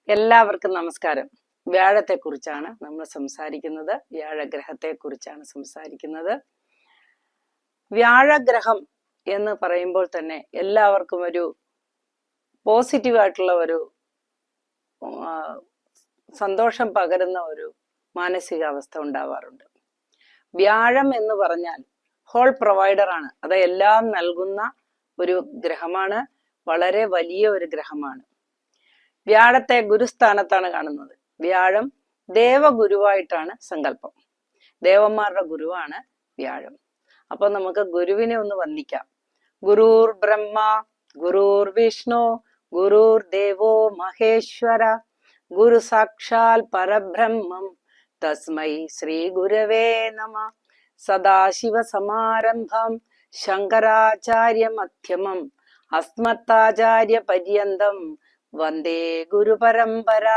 എല്ലാവർക്കും നമസ്കാരം. വ്യാഴത്തെക്കുറിച്ചാണ് നമ്മൾ സംസാരിക്കുന്നത്. വ്യാഴഗ്രഹത്തെക്കുറിച്ചാണ് സംസാരിക്കുന്നത്. വ്യാഴഗ്രഹം എന്ന് പറയുമ്പോൾ തന്നെ എല്ലാവർക്കും ഒരു പോസിറ്റീവായിട്ടുള്ള ഒരു സന്തോഷം പകരുന്ന ഒരു മാനസികാവസ്ഥ ഉണ്ടാവാറുണ്ട്. വ്യാഴം എന്ന് പറഞ്ഞാൽ ഹോൾ പ്രൊവൈഡറാണ്. അത് എല്ലാം നൽകുന്ന ഒരു ഗ്രഹമാണ്. വളരെ വലിയ ഒരു ഗ്രഹമാണ്. വ്യാഴത്തെ ഗുരുസ്ഥാനത്താണ് കാണുന്നത്. വ്യാഴം ദേവഗുരുവായിട്ടാണ് സങ്കല്പം. ദേവന്മാരുടെ ഗുരുവാണ് വ്യാഴം. അപ്പൊ നമുക്ക് ഗുരുവിനെ ഒന്ന് വന്ദിക്കാം. ഗുരുർ ബ്രഹ്മ ഗുരുർ വിഷ്ണു ഗുരുർ ദേവോ മഹേശ്വര ഗുരു സാക്ഷാൽ പരബ്രഹ്മം തസ്മൈ ശ്രീ ഗുരവേ നമ. സദാശിവ സമാരംഭം ശങ്കരാചാര്യ മധ്യമം അസ്മത്താചാര്യ പര്യന്തം വന്ദേ ഗുരുപരമ്പര.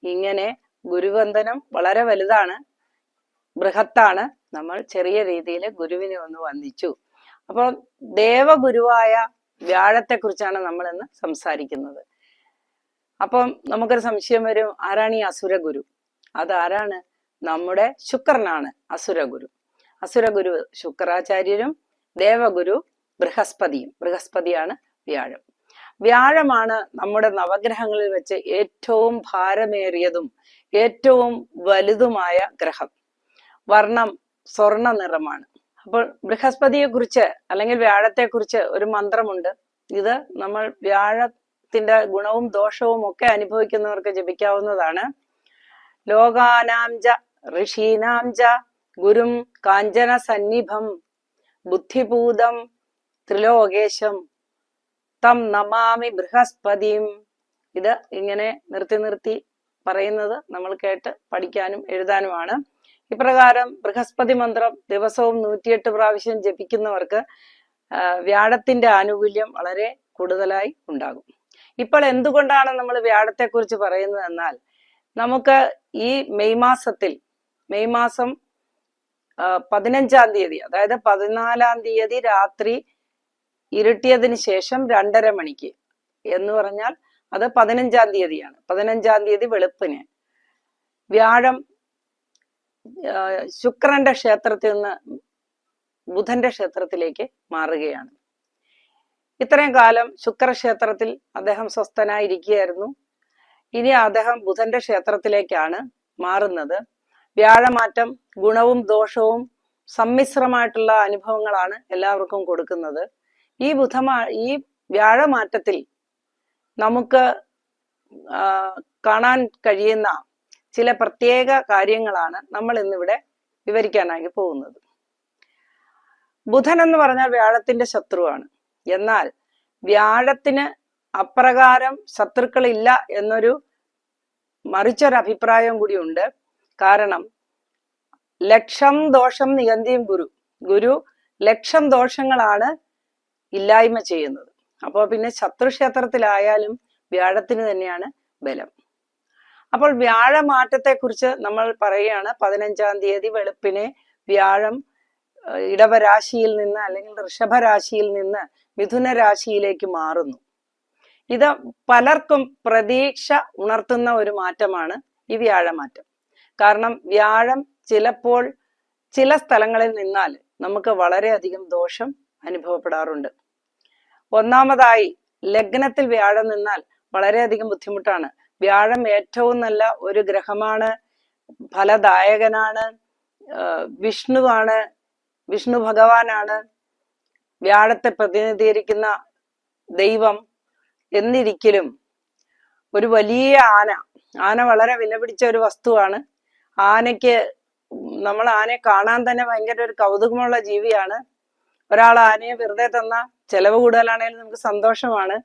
ഇങ്ങനെ ഗുരുവന്ദനം വളരെ വലുതാണ്, ബൃഹത്താണ്. നമ്മൾ ചെറിയ രീതിയിൽ ഗുരുവിനെ ഒന്ന് വന്ദിച്ചു. അപ്പോൾ ദേവഗുരുവായ വ്യാഴത്തെ കുറിച്ചാണ് നമ്മൾ ഇന്ന് സംസാരിക്കുന്നത്. അപ്പം നമുക്കൊരു സംശയം വരും, ആരാണ് ഈ അസുരഗുരു? അതാരാണ്? നമ്മുടെ ശുക്രനാണ് അസുരഗുരു. അസുരഗുരു ശുക്രാചാര്യരും ദേവഗുരു ബൃഹസ്പതിയും. ബൃഹസ്പതിയാണ് വ്യാഴം. വ്യാഴമാണ് നമ്മുടെ നവഗ്രഹങ്ങളിൽ വെച്ച് ഏറ്റവും ഭാരമേറിയതും ഏറ്റവും വലുതുമായ ഗ്രഹം. വർണ്ണം സ്വർണ്ണ നിറമാണ്. അപ്പോൾ ബൃഹസ്പതിയെ കുറിച്ച് അല്ലെങ്കിൽ വ്യാഴത്തെ കുറിച്ച് ഒരു മന്ത്രമുണ്ട്. ഇത് നമ്മൾ വ്യാഴത്തിന്റെ ഗുണവും ദോഷവും ഒക്കെ അനുഭവിക്കുന്നവർക്ക് ജപിക്കാവുന്നതാണ്. ലോകാനാംജ ഋഷീനാംജ ഗുരും കാഞ്ചന സന്നിഭം ബുദ്ധിപൂതം ത്രിലോകേശം തം നമാമി ബൃഹസ്പതിം. ഇത് ഇങ്ങനെ നിർത്തി നിർത്തി പറയുന്നത് നമ്മൾ കേട്ട് പഠിക്കാനും എഴുതാനുമാണ്. ഇപ്രകാരം ബൃഹസ്പതി മന്ത്രം ദിവസവും 108 പ്രാവശ്യം ജപിക്കുന്നവർക്ക് വ്യാഴത്തിന്റെ ആനുകൂല്യം വളരെ കൂടുതലായി ഉണ്ടാകും. ഇപ്പോൾ എന്തുകൊണ്ടാണ് നമ്മൾ വ്യാഴത്തെ കുറിച്ച് പറയുന്നത് എന്നാൽ, നമുക്ക് ഈ മെയ് മാസം 15-ാം തീയതി, അതായത് 14-ാം തീയതി രാത്രി ഇരുട്ടിയതിന് ശേഷം 2:30 മണിക്ക് എന്ന് പറഞ്ഞാൽ അത് 15-ാം തീയതിയാണ്. 15-ാം തീയതി വെളുപ്പിന് വ്യാഴം ശുക്രന്റെ ക്ഷേത്രത്തിൽ നിന്ന് ബുധന്റെ ക്ഷേത്രത്തിലേക്ക് മാറുകയാണ്. ഇത്രയും കാലം ശുക്രക്ഷേത്രത്തിൽ അദ്ദേഹം സ്വസ്ഥനായിരിക്കുകയായിരുന്നു. ഇനി അദ്ദേഹം ബുധന്റെ ക്ഷേത്രത്തിലേക്കാണ് മാറുന്നത്. വ്യാഴമാറ്റം ഗുണവും ദോഷവും സമ്മിശ്രമായിട്ടുള്ള അനുഭവങ്ങളാണ് എല്ലാവർക്കും കൊടുക്കുന്നത്. ഈ വ്യാഴമാറ്റത്തിൽ നമുക്ക് കാണാൻ കഴിയുന്ന ചില പ്രത്യേക കാര്യങ്ങളാണ് നമ്മൾ ഇന്നിവിടെ വിവരിക്കാനായി പോകുന്നത്. ബുധൻ എന്ന് പറഞ്ഞാൽ വ്യാഴത്തിന്റെ ശത്രുവാണ്. എന്നാൽ വ്യാഴത്തിന് അപ്രകാരം ശത്രുക്കളില്ല എന്നൊരു മറിച്ചൊരു അഭിപ്രായം കൂടി ഉണ്ട്. കാരണം ലക്ഷം ദോഷം നിയന്തിയും ഗുരു ലക്ഷം ദോഷങ്ങളാണ് ഇല്ലായ്മ ചെയ്യുന്നത്. അപ്പോൾ പിന്നെ ശത്രുക്ഷേത്രത്തിലായാലും വ്യാഴത്തിന് തന്നെയാണ് ബലം. അപ്പോൾ വ്യാഴമാറ്റത്തെ കുറിച്ച് നമ്മൾ പറയുകയാണ്. 15-ാം തീയതി വെളുപ്പിനെ വ്യാഴം ഇടവരാശിയിൽ നിന്ന് അല്ലെങ്കിൽ ഋഷഭരാശിയിൽ നിന്ന് മിഥുന രാശിയിലേക്ക് മാറുന്നു. ഇത് പലർക്കും പ്രതീക്ഷ ഉണർത്തുന്ന ഒരു മാറ്റമാണ് ഈ വ്യാഴമാറ്റം. കാരണം വ്യാഴം ചിലപ്പോൾ ചില സ്ഥലങ്ങളിൽ നിന്നാൽ നമുക്ക് വളരെയധികം ദോഷം അനുഭവപ്പെടാറുണ്ട്. ഒന്നാമതായി ലഗ്നത്തിൽ വ്യാഴം നിന്നാൽ വളരെയധികം ബുദ്ധിമുട്ടാണ്. വ്യാഴം ഏറ്റവും നല്ല ഒരു ഗ്രഹമാണ്, ഫലദായകനാണ്, വിഷ്ണു ഭഗവാനാണ്, വ്യാഴത്തെ പ്രതിനിധീകരിക്കുന്ന ദൈവം. എന്നിരിക്കലും ഒരു വലിയ ആന വളരെ വിലപിടിച്ച ഒരു വസ്തുവാണ്. നമ്മൾ ആനയെ കാണാൻ തന്നെ ഭയങ്കര ഒരു കൗതുകമുള്ള ജീവിയാണ്. ഒരാൾ ആനയെ വെറുതെ തന്ന ചെലവ് കൂടുതലാണെങ്കിലും നമുക്ക് സന്തോഷമാണ്.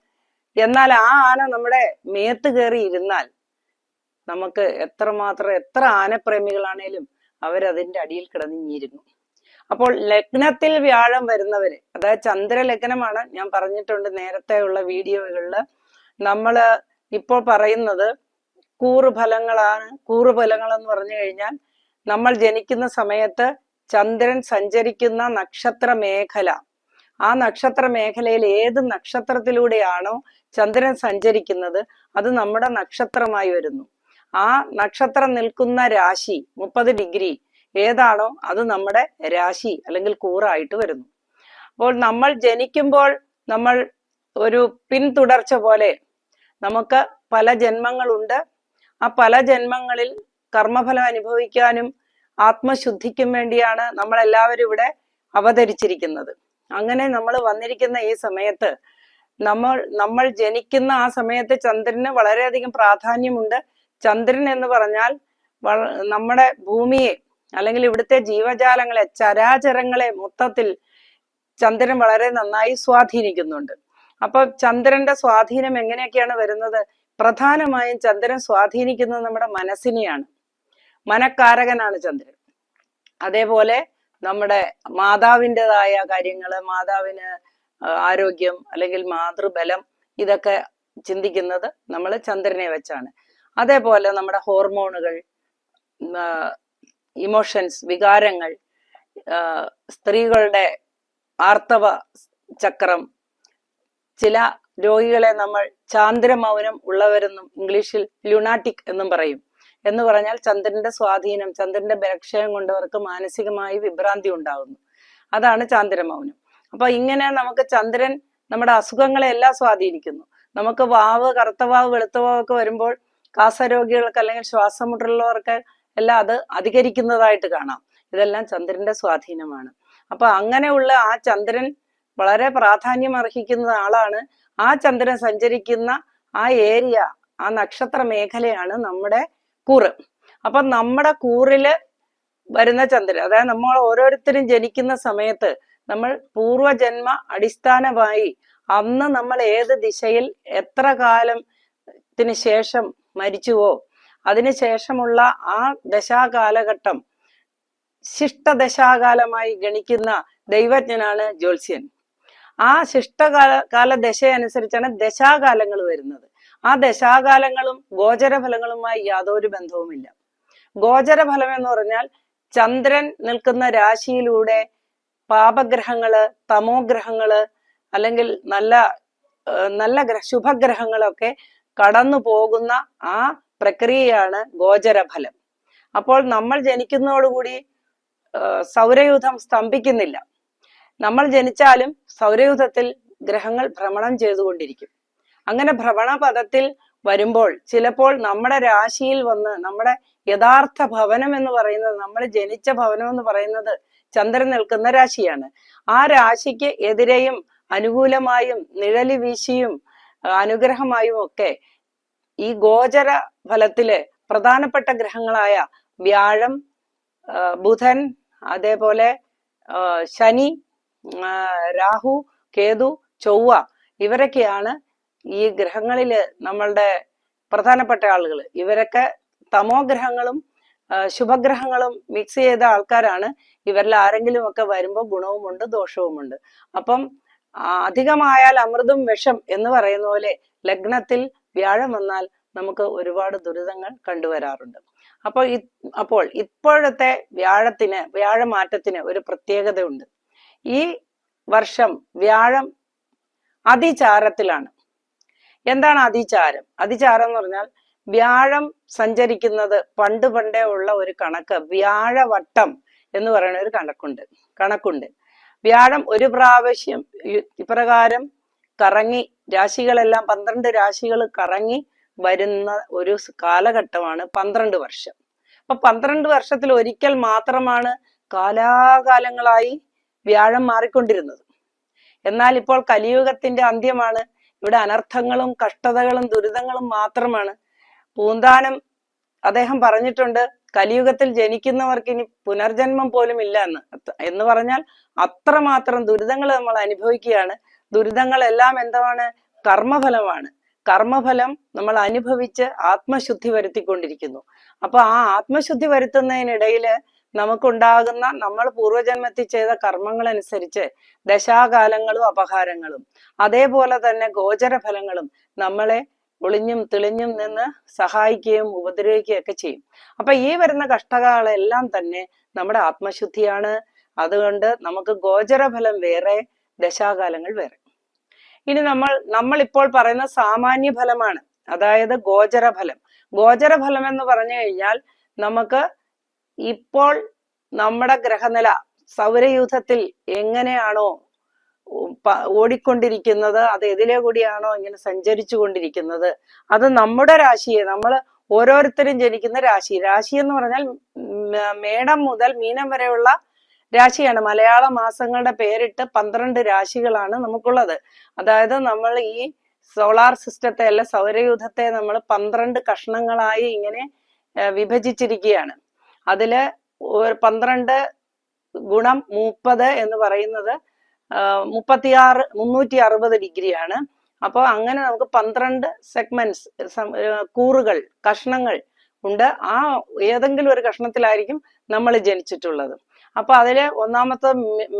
എന്നാൽ ആ ആന നമ്മുടെ മേത്ത് കയറി ഇരുന്നാൽ നമുക്ക് എത്ര ആനപ്രേമികളാണേലും അവരതിന്റെ അടിയിൽ കിടന്നിരുന്നു. അപ്പോൾ ലഗ്നത്തിൽ വ്യാഴം വരുന്നവര്, അതായത് ചന്ദ്രലഗ്നമാണ്, ഞാൻ പറഞ്ഞിട്ടുണ്ട് നേരത്തെയുള്ള വീഡിയോകളിൽ. നമ്മള് ഇപ്പോൾ പറയുന്നത് കൂറുഫലങ്ങളാണ്. കൂറുഫലങ്ങൾ എന്ന് പറഞ്ഞു കഴിഞ്ഞാൽ നമ്മൾ ജനിക്കുന്ന സമയത്ത് ചന്ദ്രൻ സഞ്ചരിക്കുന്ന നക്ഷത്ര മേഖല ആ നക്ഷത്ര മേഖലയിൽ ഏത് നക്ഷത്രത്തിലൂടെയാണോ ചന്ദ്രൻ സഞ്ചരിക്കുന്നത് അത് നമ്മുടെ നക്ഷത്രമായി വരുന്നു. ആ നക്ഷത്രം നിൽക്കുന്ന രാശി 30 ഡിഗ്രി ഏതാണോ അത് നമ്മുടെ രാശി അല്ലെങ്കിൽ കൂറായിട്ട് വരുന്നു. അപ്പോൾ നമ്മൾ ജനിക്കുമ്പോൾ നമ്മൾ ഒരു പിന്തുടർച്ച പോലെ നമുക്ക് പല ജന്മങ്ങളുണ്ട്. ആ പല ജന്മങ്ങളിൽ കർമ്മഫലം അനുഭവിക്കാനും ആത്മശുദ്ധിക്കും വേണ്ടിയാണ് നമ്മളെല്ലാവരും ഇവിടെ അവതരിച്ചിരിക്കുന്നത്. അങ്ങനെ നമ്മൾ വന്നിരിക്കുന്ന ഈ സമയത്ത് നമ്മൾ ജനിക്കുന്ന ആ സമയത്ത് ചന്ദ്രന് വളരെയധികം പ്രാധാന്യമുണ്ട്. ചന്ദ്രൻ എന്ന് പറഞ്ഞാൽ നമ്മുടെ ഭൂമിയെ അല്ലെങ്കിൽ ഇവിടുത്തെ ജീവജാലങ്ങളെ, ചരാചരങ്ങളെ മൊത്തത്തിൽ ചന്ദ്രൻ വളരെ നന്നായി സ്വാധീനിക്കുന്നുണ്ട്. അപ്പൊ ചന്ദ്രന്റെ സ്വാധീനം എങ്ങനെയൊക്കെയാണ് വരുന്നത്? പ്രധാനമായും ചന്ദ്രൻ സ്വാധീനിക്കുന്നത് നമ്മുടെ മനസ്സിനെയാണ്. മനക്കാരകനാണ് ചന്ദ്രൻ. അതേപോലെ നമ്മുടെ മാതാവിൻ്റെതായ കാര്യങ്ങള്, മാതാവിന് ആരോഗ്യം അല്ലെങ്കിൽ മാതൃബലം, ഇതൊക്കെ ചിന്തിക്കുന്നത് നമ്മൾ ചന്ദ്രനെ വെച്ചാണ്. അതേപോലെ നമ്മുടെ ഹോർമോണുകൾ, ഇമോഷൻസ്, വികാരങ്ങൾ, സ്ത്രീകളുടെ ആർത്തവ ചക്രം, ചില രോഗികളെ നമ്മൾ ചാന്ദ്രമൗനം ഉള്ളവരെന്നും ഇംഗ്ലീഷിൽ ലുണാറ്റിക് എന്നും പറയും. എന്ന് പറഞ്ഞാൽ ചന്ദ്രന്റെ സ്വാധീനം, ചന്ദ്രന്റെ ബലക്ഷയം കൊണ്ട് അവർക്ക് മാനസികമായി വിഭ്രാന്തി ഉണ്ടാകുന്നു. അതാണ് ചാന്ദ്രമൗനം. അപ്പൊ ഇങ്ങനെ നമുക്ക് ചന്ദ്രൻ നമ്മുടെ അസുഖങ്ങളെ എല്ലാം സ്വാധീനിക്കുന്നു. നമുക്ക് വാവ്, കറുത്തവാവ്, വെളുത്തവാവ് ഒക്കെ വരുമ്പോൾ കാസരോഗികൾക്ക് അല്ലെങ്കിൽ ശ്വാസം മുട്ടലുള്ളവർക്ക് എല്ലാം അത് അധികരിക്കുന്നതായിട്ട് കാണാം. ഇതെല്ലാം ചന്ദ്രന്റെ സ്വാധീനമാണ്. അപ്പൊ അങ്ങനെയുള്ള ആ ചന്ദ്രൻ വളരെ പ്രാധാന്യം അർഹിക്കുന്ന ആളാണ്. ആ ചന്ദ്രൻ സഞ്ചരിക്കുന്ന ആ ഏരിയ, ആ നക്ഷത്ര മേഖലയാണ് നമ്മുടെ കൂറ്. അപ്പൊ നമ്മുടെ കൂറില് വരുന്ന ചന്ദ്രൻ, അതായത് നമ്മൾ ഓരോരുത്തരും ജനിക്കുന്ന സമയത്ത് നമ്മൾ പൂർവജന്മ അടിസ്ഥാനമായി അന്ന് നമ്മൾ ഏത് ദിശയിൽ എത്ര കാലത്തിന് ശേഷം മരിച്ചുവോ അതിനുശേഷമുള്ള ആ ദശാകാലഘട്ടം ശിഷ്ടദശാകാലമായി ഗണിക്കുന്ന ദൈവജ്ഞനാണ് ജ്യോത്സ്യൻ. ആ ശിഷ്ടകാല ദശയനുസരിച്ചാണ് ദശാകാലങ്ങൾ വരുന്നത്. ആ ദശാകാലങ്ങളും ഗോചരഫലങ്ങളുമായി യാതൊരു ബന്ധവുമില്ല. ഗോചരഫലം എന്ന് പറഞ്ഞാൽ ചന്ദ്രൻ നിൽക്കുന്ന രാശിയിലൂടെ പാപഗ്രഹങ്ങള്, തമോഗ്രഹങ്ങള്, അല്ലെങ്കിൽ നല്ല ശുഭഗ്രഹങ്ങളൊക്കെ കടന്നു പോകുന്ന ആ പ്രക്രിയയാണ് ഗോചരഫലം. അപ്പോൾ നമ്മൾ ജനിക്കുന്നതോടുകൂടി സൗരയൂഥം സ്തംഭിക്കുന്നില്ല. നമ്മൾ ജനിച്ചാലും സൗരയൂഥത്തിൽ ഗ്രഹങ്ങൾ ഭ്രമണം ചെയ്തുകൊണ്ടിരിക്കും. അങ്ങനെ ഭ്രമണപഥത്തിൽ വരുമ്പോൾ ചിലപ്പോൾ നമ്മുടെ രാശിയിൽ വന്ന് നമ്മുടെ യഥാർത്ഥ ഭവനം എന്ന് പറയുന്നത്, നമ്മൾ ജനിച്ച ഭവനം എന്ന് പറയുന്നത് ചന്ദ്രൻ നിൽക്കുന്ന രാശിയാണ്. ആ രാശിക്ക് എതിരെയും അനുകൂലമായും നിഴലി വീശിയും അനുഗ്രഹമായും ഒക്കെ ഈ ഗോചര ഫലത്തില് പ്രധാനപ്പെട്ട ഗ്രഹങ്ങളായ വ്യാഴം, ബുധൻ, അതേപോലെ ശനി, രാഹു, കേതു, ചൊവ്വ, ഇവരൊക്കെയാണ് ഈ ഗ്രഹങ്ങളില് നമ്മളുടെ പ്രധാനപ്പെട്ട ആളുകൾ. ഇവരൊക്കെ തമോ ഗ്രഹങ്ങളും ശുഭഗ്രഹങ്ങളും മിക്സ് ചെയ്ത ആൾക്കാരാണ്. ഇവരിൽ ആരെങ്കിലും ഒക്കെ വരുമ്പോൾ ഗുണവുമുണ്ട് ദോഷവുമുണ്ട്. അപ്പം അധികമായാൽ അമൃതും വിഷം എന്ന് പറയുന്ന പോലെ ലഗ്നത്തിൽ വ്യാഴം വന്നാൽ നമുക്ക് ഒരുപാട് ദുരിതങ്ങൾ കണ്ടുവരാറുണ്ട്. അപ്പോൾ ഇപ്പോഴത്തെ വ്യാഴമാറ്റത്തിന് ഒരു പ്രത്യേകതയുണ്ട്. ഈ വർഷം വ്യാഴം അതിചാരത്തിലാണ്. എന്താണ് അതിചാരം? അതിചാരം എന്ന് പറഞ്ഞാൽ വ്യാഴം സഞ്ചരിക്കുന്നത് പണ്ടേ ഉള്ള ഒരു കണക്ക്, വ്യാഴവട്ടം എന്ന് പറയുന്ന ഒരു കണക്കുണ്ട്. വ്യാഴം ഒരു പ്രാവശ്യം ഇപ്രകാരം കറങ്ങി രാശികളെല്ലാം 12 രാശികൾ കറങ്ങി വരുന്ന ഒരു കാലഘട്ടമാണ് 12 വർഷം. അപ്പൊ 12 വർഷത്തിൽ ഒരിക്കൽ മാത്രമാണ് കാലാകാലങ്ങളായി വ്യാഴം മാറിക്കൊണ്ടിരുന്നത്. എന്നാൽ ഇപ്പോൾ കലിയുഗത്തിന്റെ അന്ത്യമാണ്. ഇവിടെ അനർത്ഥങ്ങളും കഷ്ടതകളും ദുരിതങ്ങളും മാത്രമാണ്. പൂന്താനം അദ്ദേഹം പറഞ്ഞിട്ടുണ്ട്, കലിയുഗത്തിൽ ജനിക്കുന്നവർക്ക് ഇനി പുനർജന്മം പോലും ഇല്ല എന്ന് പറഞ്ഞാൽ അത്രമാത്രം ദുരിതങ്ങൾ നമ്മൾ അനുഭവിക്കുകയാണ്. ദുരിതങ്ങളെല്ലാം എന്താണ്? കർമ്മഫലമാണ്. കർമ്മഫലം നമ്മൾ അനുഭവിച്ച് ആത്മശുദ്ധി വരുത്തിക്കൊണ്ടിരിക്കുന്നു. അപ്പൊ ആ ആത്മശുദ്ധി വരുത്തുന്നതിനിടയില് നമുക്കുണ്ടാകുന്ന, നമ്മൾ പൂർവജന്മത്തിൽ ചെയ്ത കർമ്മങ്ങൾ അനുസരിച്ച് ദശാകാലങ്ങളും അപഹാരങ്ങളും അതേപോലെ തന്നെ ഗോചരഫലങ്ങളും നമ്മളെ ഒളിഞ്ഞും തെളിഞ്ഞും നിന്ന് സഹായിക്കുകയും ഉപദ്രവിക്കുകയും ഒക്കെ ചെയ്യും. അപ്പൊ ഈ വരുന്ന കഷ്ടകാലെല്ലാം തന്നെ നമ്മുടെ ആത്മശുദ്ധിയാണ്. അതുകൊണ്ട് നമുക്ക് ഗോചരഫലം വേറെ, ദശാകാലങ്ങൾ വേറെ. ഇനി നമ്മൾ ഇപ്പോൾ പറയുന്ന സാമാന്യ ഫലമാണ്, അതായത് ഗോചരഫലം. ഗോചരഫലം എന്ന് പറഞ്ഞു കഴിഞ്ഞാൽ നമുക്ക് ഇപ്പോൾ നമ്മുടെ ഗ്രഹനില സൗരയൂഥത്തിൽ എങ്ങനെയാണോ ഓടിക്കൊണ്ടിരിക്കുന്നത്, അത് എതിലെ കൂടിയാണോ ഇങ്ങനെ സഞ്ചരിച്ചു കൊണ്ടിരിക്കുന്നത്, അത് നമ്മുടെ രാശിയെ, നമ്മൾ ഓരോരുത്തരും ജനിക്കുന്ന രാശി എന്ന് പറഞ്ഞാൽ മേടം മുതൽ മീനം വരെയുള്ള രാശിയാണ്. മലയാള മാസങ്ങളുടെ പേരിട്ട് 12 രാശികളാണ് നമുക്കുള്ളത്. അതായത് നമ്മൾ ഈ സോളാർ സിസ്റ്റത്തെ അല്ല സൗരയൂഥത്തെ നമ്മൾ 12 കഷ്ണങ്ങളായി ഇങ്ങനെ വിഭജിച്ചിരിക്കുകയാണ്. അതില് 12 ഗുണം 30 എന്ന് പറയുന്നത് 360 ഡിഗ്രിയാണ്. അപ്പോൾ അങ്ങനെ നമുക്ക് 12 സെഗ്മെന്റ്സ്, കൂറുകൾ, കഷ്ണങ്ങൾ ഉണ്ട്. ആ ഏതെങ്കിലും ഒരു കഷ്ണത്തിലായിരിക്കും നമ്മൾ ജനിച്ചിട്ടുള്ളത്. അപ്പൊ അതില് ഒന്നാമത്തെ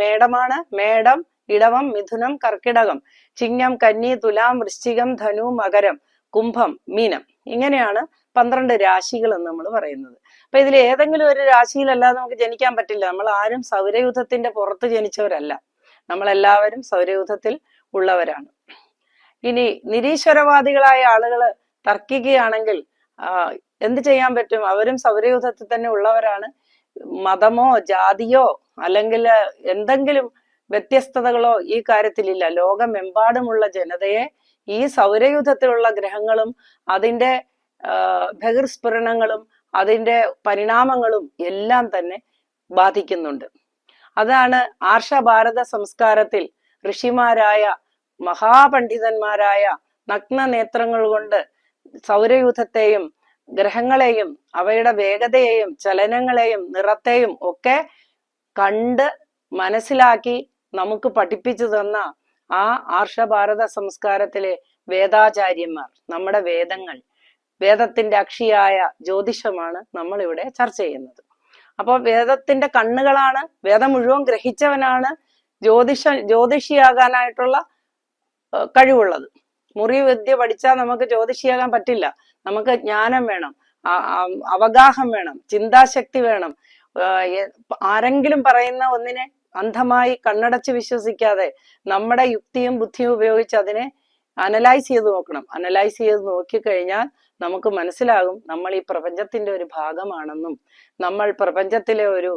മേടമാണ്. മേടം, ഇടവം, മിഥുനം, കർക്കിടകം, ചിങ്ങം, കന്നി, തുലാം, വൃശ്ചികം, ധനു, മകരം, കുംഭം, മീനം. ഇങ്ങനെയാണ് 12 രാശികൾ എന്ന് നമ്മൾ പറയുന്നത്. അപ്പൊ ഇതിൽ ഏതെങ്കിലും ഒരു രാശിയിലല്ലാതെ നമുക്ക് ജനിക്കാൻ പറ്റില്ല. നമ്മൾ ആരും സൗരയൂഥത്തിന്റെ പുറത്ത് ജനിച്ചവരല്ല, നമ്മളെല്ലാവരും സൗരയൂഥത്തിൽ ഉള്ളവരാണ്. ഇനി നിരീശ്വരവാദികളായ ആളുകൾ തർക്കിക്കുകയാണെങ്കിൽ എന്ത് ചെയ്യാൻ പറ്റും? അവരും സൗരയൂഥത്തിൽ തന്നെ ഉള്ളവരാണ്. മതമോ ജാതിയോ അല്ലെങ്കിൽ എന്തെങ്കിലും വ്യത്യസ്തതകളോ ഈ കാര്യത്തിലില്ല. ലോകമെമ്പാടുമുള്ള ജനതയെ ഈ സൗരയൂഥത്തിലുള്ള ഗ്രഹങ്ങളും അതിന്റെ ബഹിർസ്ഫുരണങ്ങളും അതിന്റെ പരിണാമങ്ങളും എല്ലാം തന്നെ ബാധിക്കുന്നുണ്ട്. അതാണ് ആർഷഭാരത സംസ്കാരത്തിൽ ഋഷിമാരായ മഹാപണ്ഡിതന്മാരായ നഗ്ന നേത്രങ്ങൾ കൊണ്ട് സൗരയൂഥത്തെയും ഗ്രഹങ്ങളെയും അവയുടെ വേഗതയെയും ചലനങ്ങളെയും നിറത്തെയും ഒക്കെ കണ്ട് മനസ്സിലാക്കി നമുക്ക് പഠിപ്പിച്ചു തന്ന ആ ആർഷഭാരത സംസ്കാരത്തിലെ വേദാചാര്യന്മാർ, നമ്മുടെ വേദത്തിന്റെ അക്ഷിയായ ജ്യോതിഷമാണ് നമ്മൾ ഇവിടെ ചർച്ച ചെയ്യുന്നത്. അപ്പോൾ വേദത്തിന്റെ കണ്ണുകളാണ്, വേദം മുഴുവൻ ഗ്രഹിച്ചവനാണ് ജ്യോതിഷിയാകാനായിട്ടുള്ള കഴിവുള്ളത്. മുറി വിദ്യ പഠിച്ചാൽ നമുക്ക് ജ്യോതിഷിയാകാൻ പറ്റില്ല. നമുക്ക് ജ്ഞാനം വേണം, അവഗാഹം വേണം, ചിന്താശക്തി വേണം. ആരെങ്കിലും പറയുന്ന ഒന്നിനെ അന്ധമായി കണ്ണടച്ച് വിശ്വസിക്കാതെ നമ്മുടെ യുക്തിയും ബുദ്ധിയും ഉപയോഗിച്ച് അതിനെ അനലൈസ് ചെയ്ത് നോക്കണം. അനലൈസ് ചെയ്ത് നോക്കിക്കഴിഞ്ഞാൽ നമുക്ക് മനസ്സിലാകും നമ്മൾ ഈ പ്രപഞ്ചത്തിന്റെ ഒരു ഭാഗമാണെന്നും നമ്മൾ പ്രപഞ്ചത്തിലെ ഒരു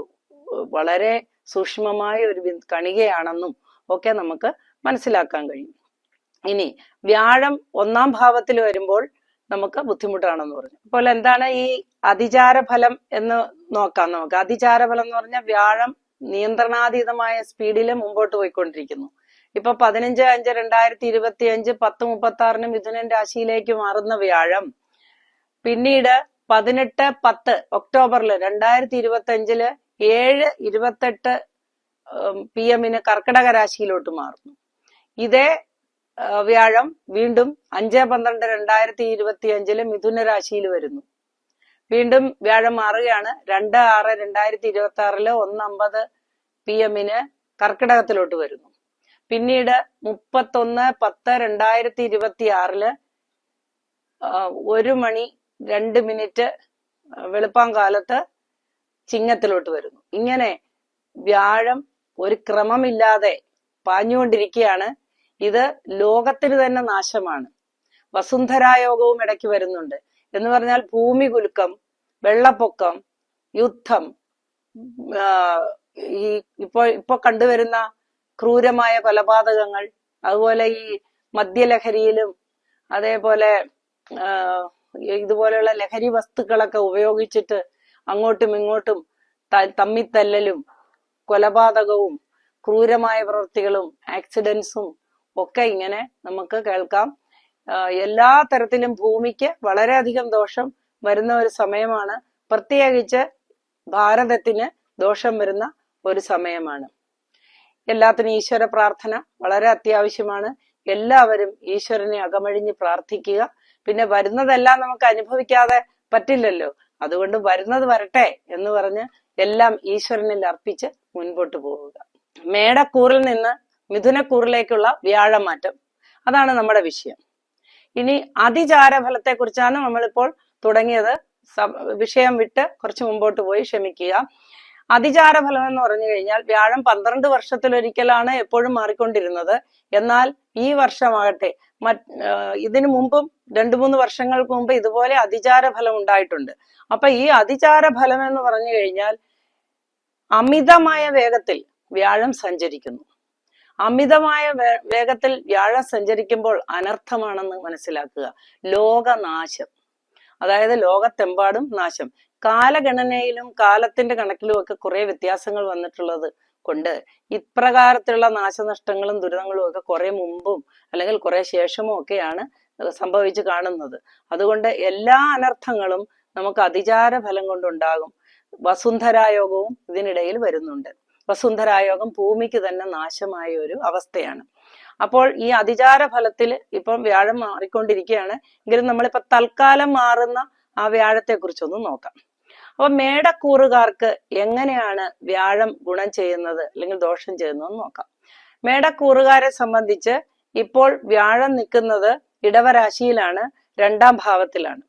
വളരെ സൂക്ഷ്മമായ ഒരു കണികയാണെന്നും ഒക്കെ നമുക്ക് മനസ്സിലാക്കാൻ കഴിയും. ഇനി വ്യാഴം 1-ാം ഭാവത്തിൽ വരുമ്പോൾ നമുക്ക് ബുദ്ധിമുട്ടാണെന്ന് പറഞ്ഞു. അപ്പോൾ എന്താണ് ഈ അതിചാരഫലം എന്ന് നോക്കാം നമുക്ക്. അതിചാരഫലം എന്ന് പറഞ്ഞാൽ വ്യാഴം നിയന്ത്രണാതീതമായ സ്പീഡിൽ മുമ്പോട്ട് പോയിക്കൊണ്ടിരിക്കുന്നു. ഇപ്പൊ 15/5/2025 10:36 മിഥുനൻ രാശിയിലേക്ക് മാറുന്ന വ്യാഴം പിന്നീട് 18/10 ഒക്ടോബറിൽ 2025 7:28 PM കർക്കിടക രാശിയിലോട്ട് മാറുന്നു. ഇതേ വ്യാഴം വീണ്ടും 5/12/2025 മിഥുന രാശിയിൽ വരുന്നു. വീണ്ടും വ്യാഴം മാറുകയാണ്. 2/6/2026 1:50 PM കർക്കിടകത്തിലോട്ട് വരുന്നു. പിന്നീട് 31/10/2026 1:02 വെളുപ്പാങ്കാലത്ത് ചിങ്ങത്തിലോട്ട് വരുന്നു. ഇങ്ങനെ വ്യാഴം ഒരു ക്രമമില്ലാതെ പാഞ്ഞുകൊണ്ടിരിക്കുകയാണ്. ഇത് ലോകത്തിന് തന്നെ നാശമാണ്. വസുന്ധരായോഗവും ഇടയ്ക്ക് വരുന്നുണ്ട്. എന്ന് പറഞ്ഞാൽ ഭൂമി കുലുക്കം, വെള്ളപ്പൊക്കം, യുദ്ധം, ഈ ഇപ്പൊ കണ്ടുവരുന്ന ക്രൂരമായ കൊലപാതകങ്ങൾ, അതുപോലെ ഈ മദ്യലഹരിയിലും അതേപോലെ ഇതുപോലെയുള്ള ലഹരി വസ്തുക്കളൊക്കെ ഉപയോഗിച്ചിട്ട് അങ്ങോട്ടും ഇങ്ങോട്ടും തമ്മിത്തല്ലലും കൊലപാതകവും ക്രൂരമായ പ്രവൃത്തികളും ആക്സിഡൻസും ഒക്കെ ഇങ്ങനെ നമുക്ക് കേൾക്കാം. എല്ലാ തരത്തിലും ഭൂമിക്ക് വളരെയധികം ദോഷം വരുന്ന ഒരു സമയമാണ്. പ്രത്യേകിച്ച് ഭാരതത്തിന് ദോഷം വരുന്ന ഒരു സമയമാണ്. എല്ലാത്തിനും ഈശ്വര പ്രാർത്ഥന വളരെ അത്യാവശ്യമാണ്. എല്ലാവരും ഈശ്വരനെ അകമഴിഞ്ഞ് പ്രാർത്ഥിക്കുക. പിന്നെ വരുന്നതെല്ലാം നമുക്ക് അനുഭവിക്കാതെ പറ്റില്ലല്ലോ, അതുകൊണ്ട് വരുന്നത് വരട്ടെ എന്ന് പറഞ്ഞ് എല്ലാം ഈശ്വരനിൽ അർപ്പിച്ച് മുൻപോട്ട് പോവുക. മേടക്കൂറിൽ നിന്ന് മിഥുനക്കൂറിലേക്കുള്ള വ്യാഴമാറ്റം, അതാണ് നമ്മുടെ വിഷയം. ഇനി അതിചാരഫലത്തെ കുറിച്ചാണ് നമ്മളിപ്പോൾ തുടങ്ങിയത്. വിഷയം വിട്ട് കുറച്ച് മുമ്പോട്ട് പോയി, ക്ഷമിക്കുക. അതിചാര ഫലം എന്ന് പറഞ്ഞു കഴിഞ്ഞാൽ വ്യാഴം 12 വർഷത്തിലൊരിക്കലാണ് എപ്പോഴും മാറിക്കൊണ്ടിരുന്നത്. എന്നാൽ ഈ വർഷമാകട്ടെ ഇതിനു മുമ്പും 2-3 വർഷങ്ങൾക്ക് മുമ്പ് ഇതുപോലെ അതിചാര ഫലം ഉണ്ടായിട്ടുണ്ട്. അപ്പൊ ഈ അതിചാര ഫലം എന്ന് പറഞ്ഞു കഴിഞ്ഞാൽ അമിതമായ വേഗത്തിൽ വ്യാഴം സഞ്ചരിക്കുന്നു. അമിതമായ വേഗത്തിൽ വ്യാഴം സഞ്ചരിക്കുമ്പോൾ അനർത്ഥമാണെന്ന് മനസ്സിലാക്കുക. ലോകനാശം, അതായത് ലോകത്തെമ്പാടും നാശം. കാലഗണനയിലും കാലത്തിന്റെ കണക്കിലും ഒക്കെ കുറെ വ്യത്യാസങ്ങൾ വന്നിട്ടുള്ളത് കൊണ്ട് ഇപ്രകാരത്തിലുള്ള നാശനഷ്ടങ്ങളും ദുരിതങ്ങളും ഒക്കെ കുറെ മുമ്പും അല്ലെങ്കിൽ കുറെ ശേഷമോ ഒക്കെയാണ് സംഭവിച്ചു കാണുന്നത്. അതുകൊണ്ട് എല്ലാ അനർത്ഥങ്ങളും നമുക്ക് അതിചാര ഫലം കൊണ്ടുണ്ടാകും. വസുന്ധരായോഗവും ഇതിനിടയിൽ വരുന്നുണ്ട്. വസുന്ധരായോഗം ഭൂമിക്ക് തന്നെ നാശമായ ഒരു അവസ്ഥയാണ്. അപ്പോൾ ഈ അതിചാര ഫലത്തിൽ ഇപ്പം വ്യാഴം മാറിക്കൊണ്ടിരിക്കുകയാണ്. എങ്കിലും നമ്മളിപ്പോ തൽക്കാലം മാറുന്ന ആ വ്യാഴത്തെ കുറിച്ചൊന്ന് നോക്കാം. അപ്പൊ മേടക്കൂറുകാർക്ക് എങ്ങനെയാണ് വ്യാഴം ഗുണം ചെയ്യുന്നത് അല്ലെങ്കിൽ ദോഷം ചെയ്യുന്നതെന്ന് നോക്കാം. മേടക്കൂറുകാരെ സംബന്ധിച്ച് ഇപ്പോൾ വ്യാഴം നിൽക്കുന്നത് ഇടവരാശിയിലാണ്, 2-ാം ഭാവത്തിലാണ്.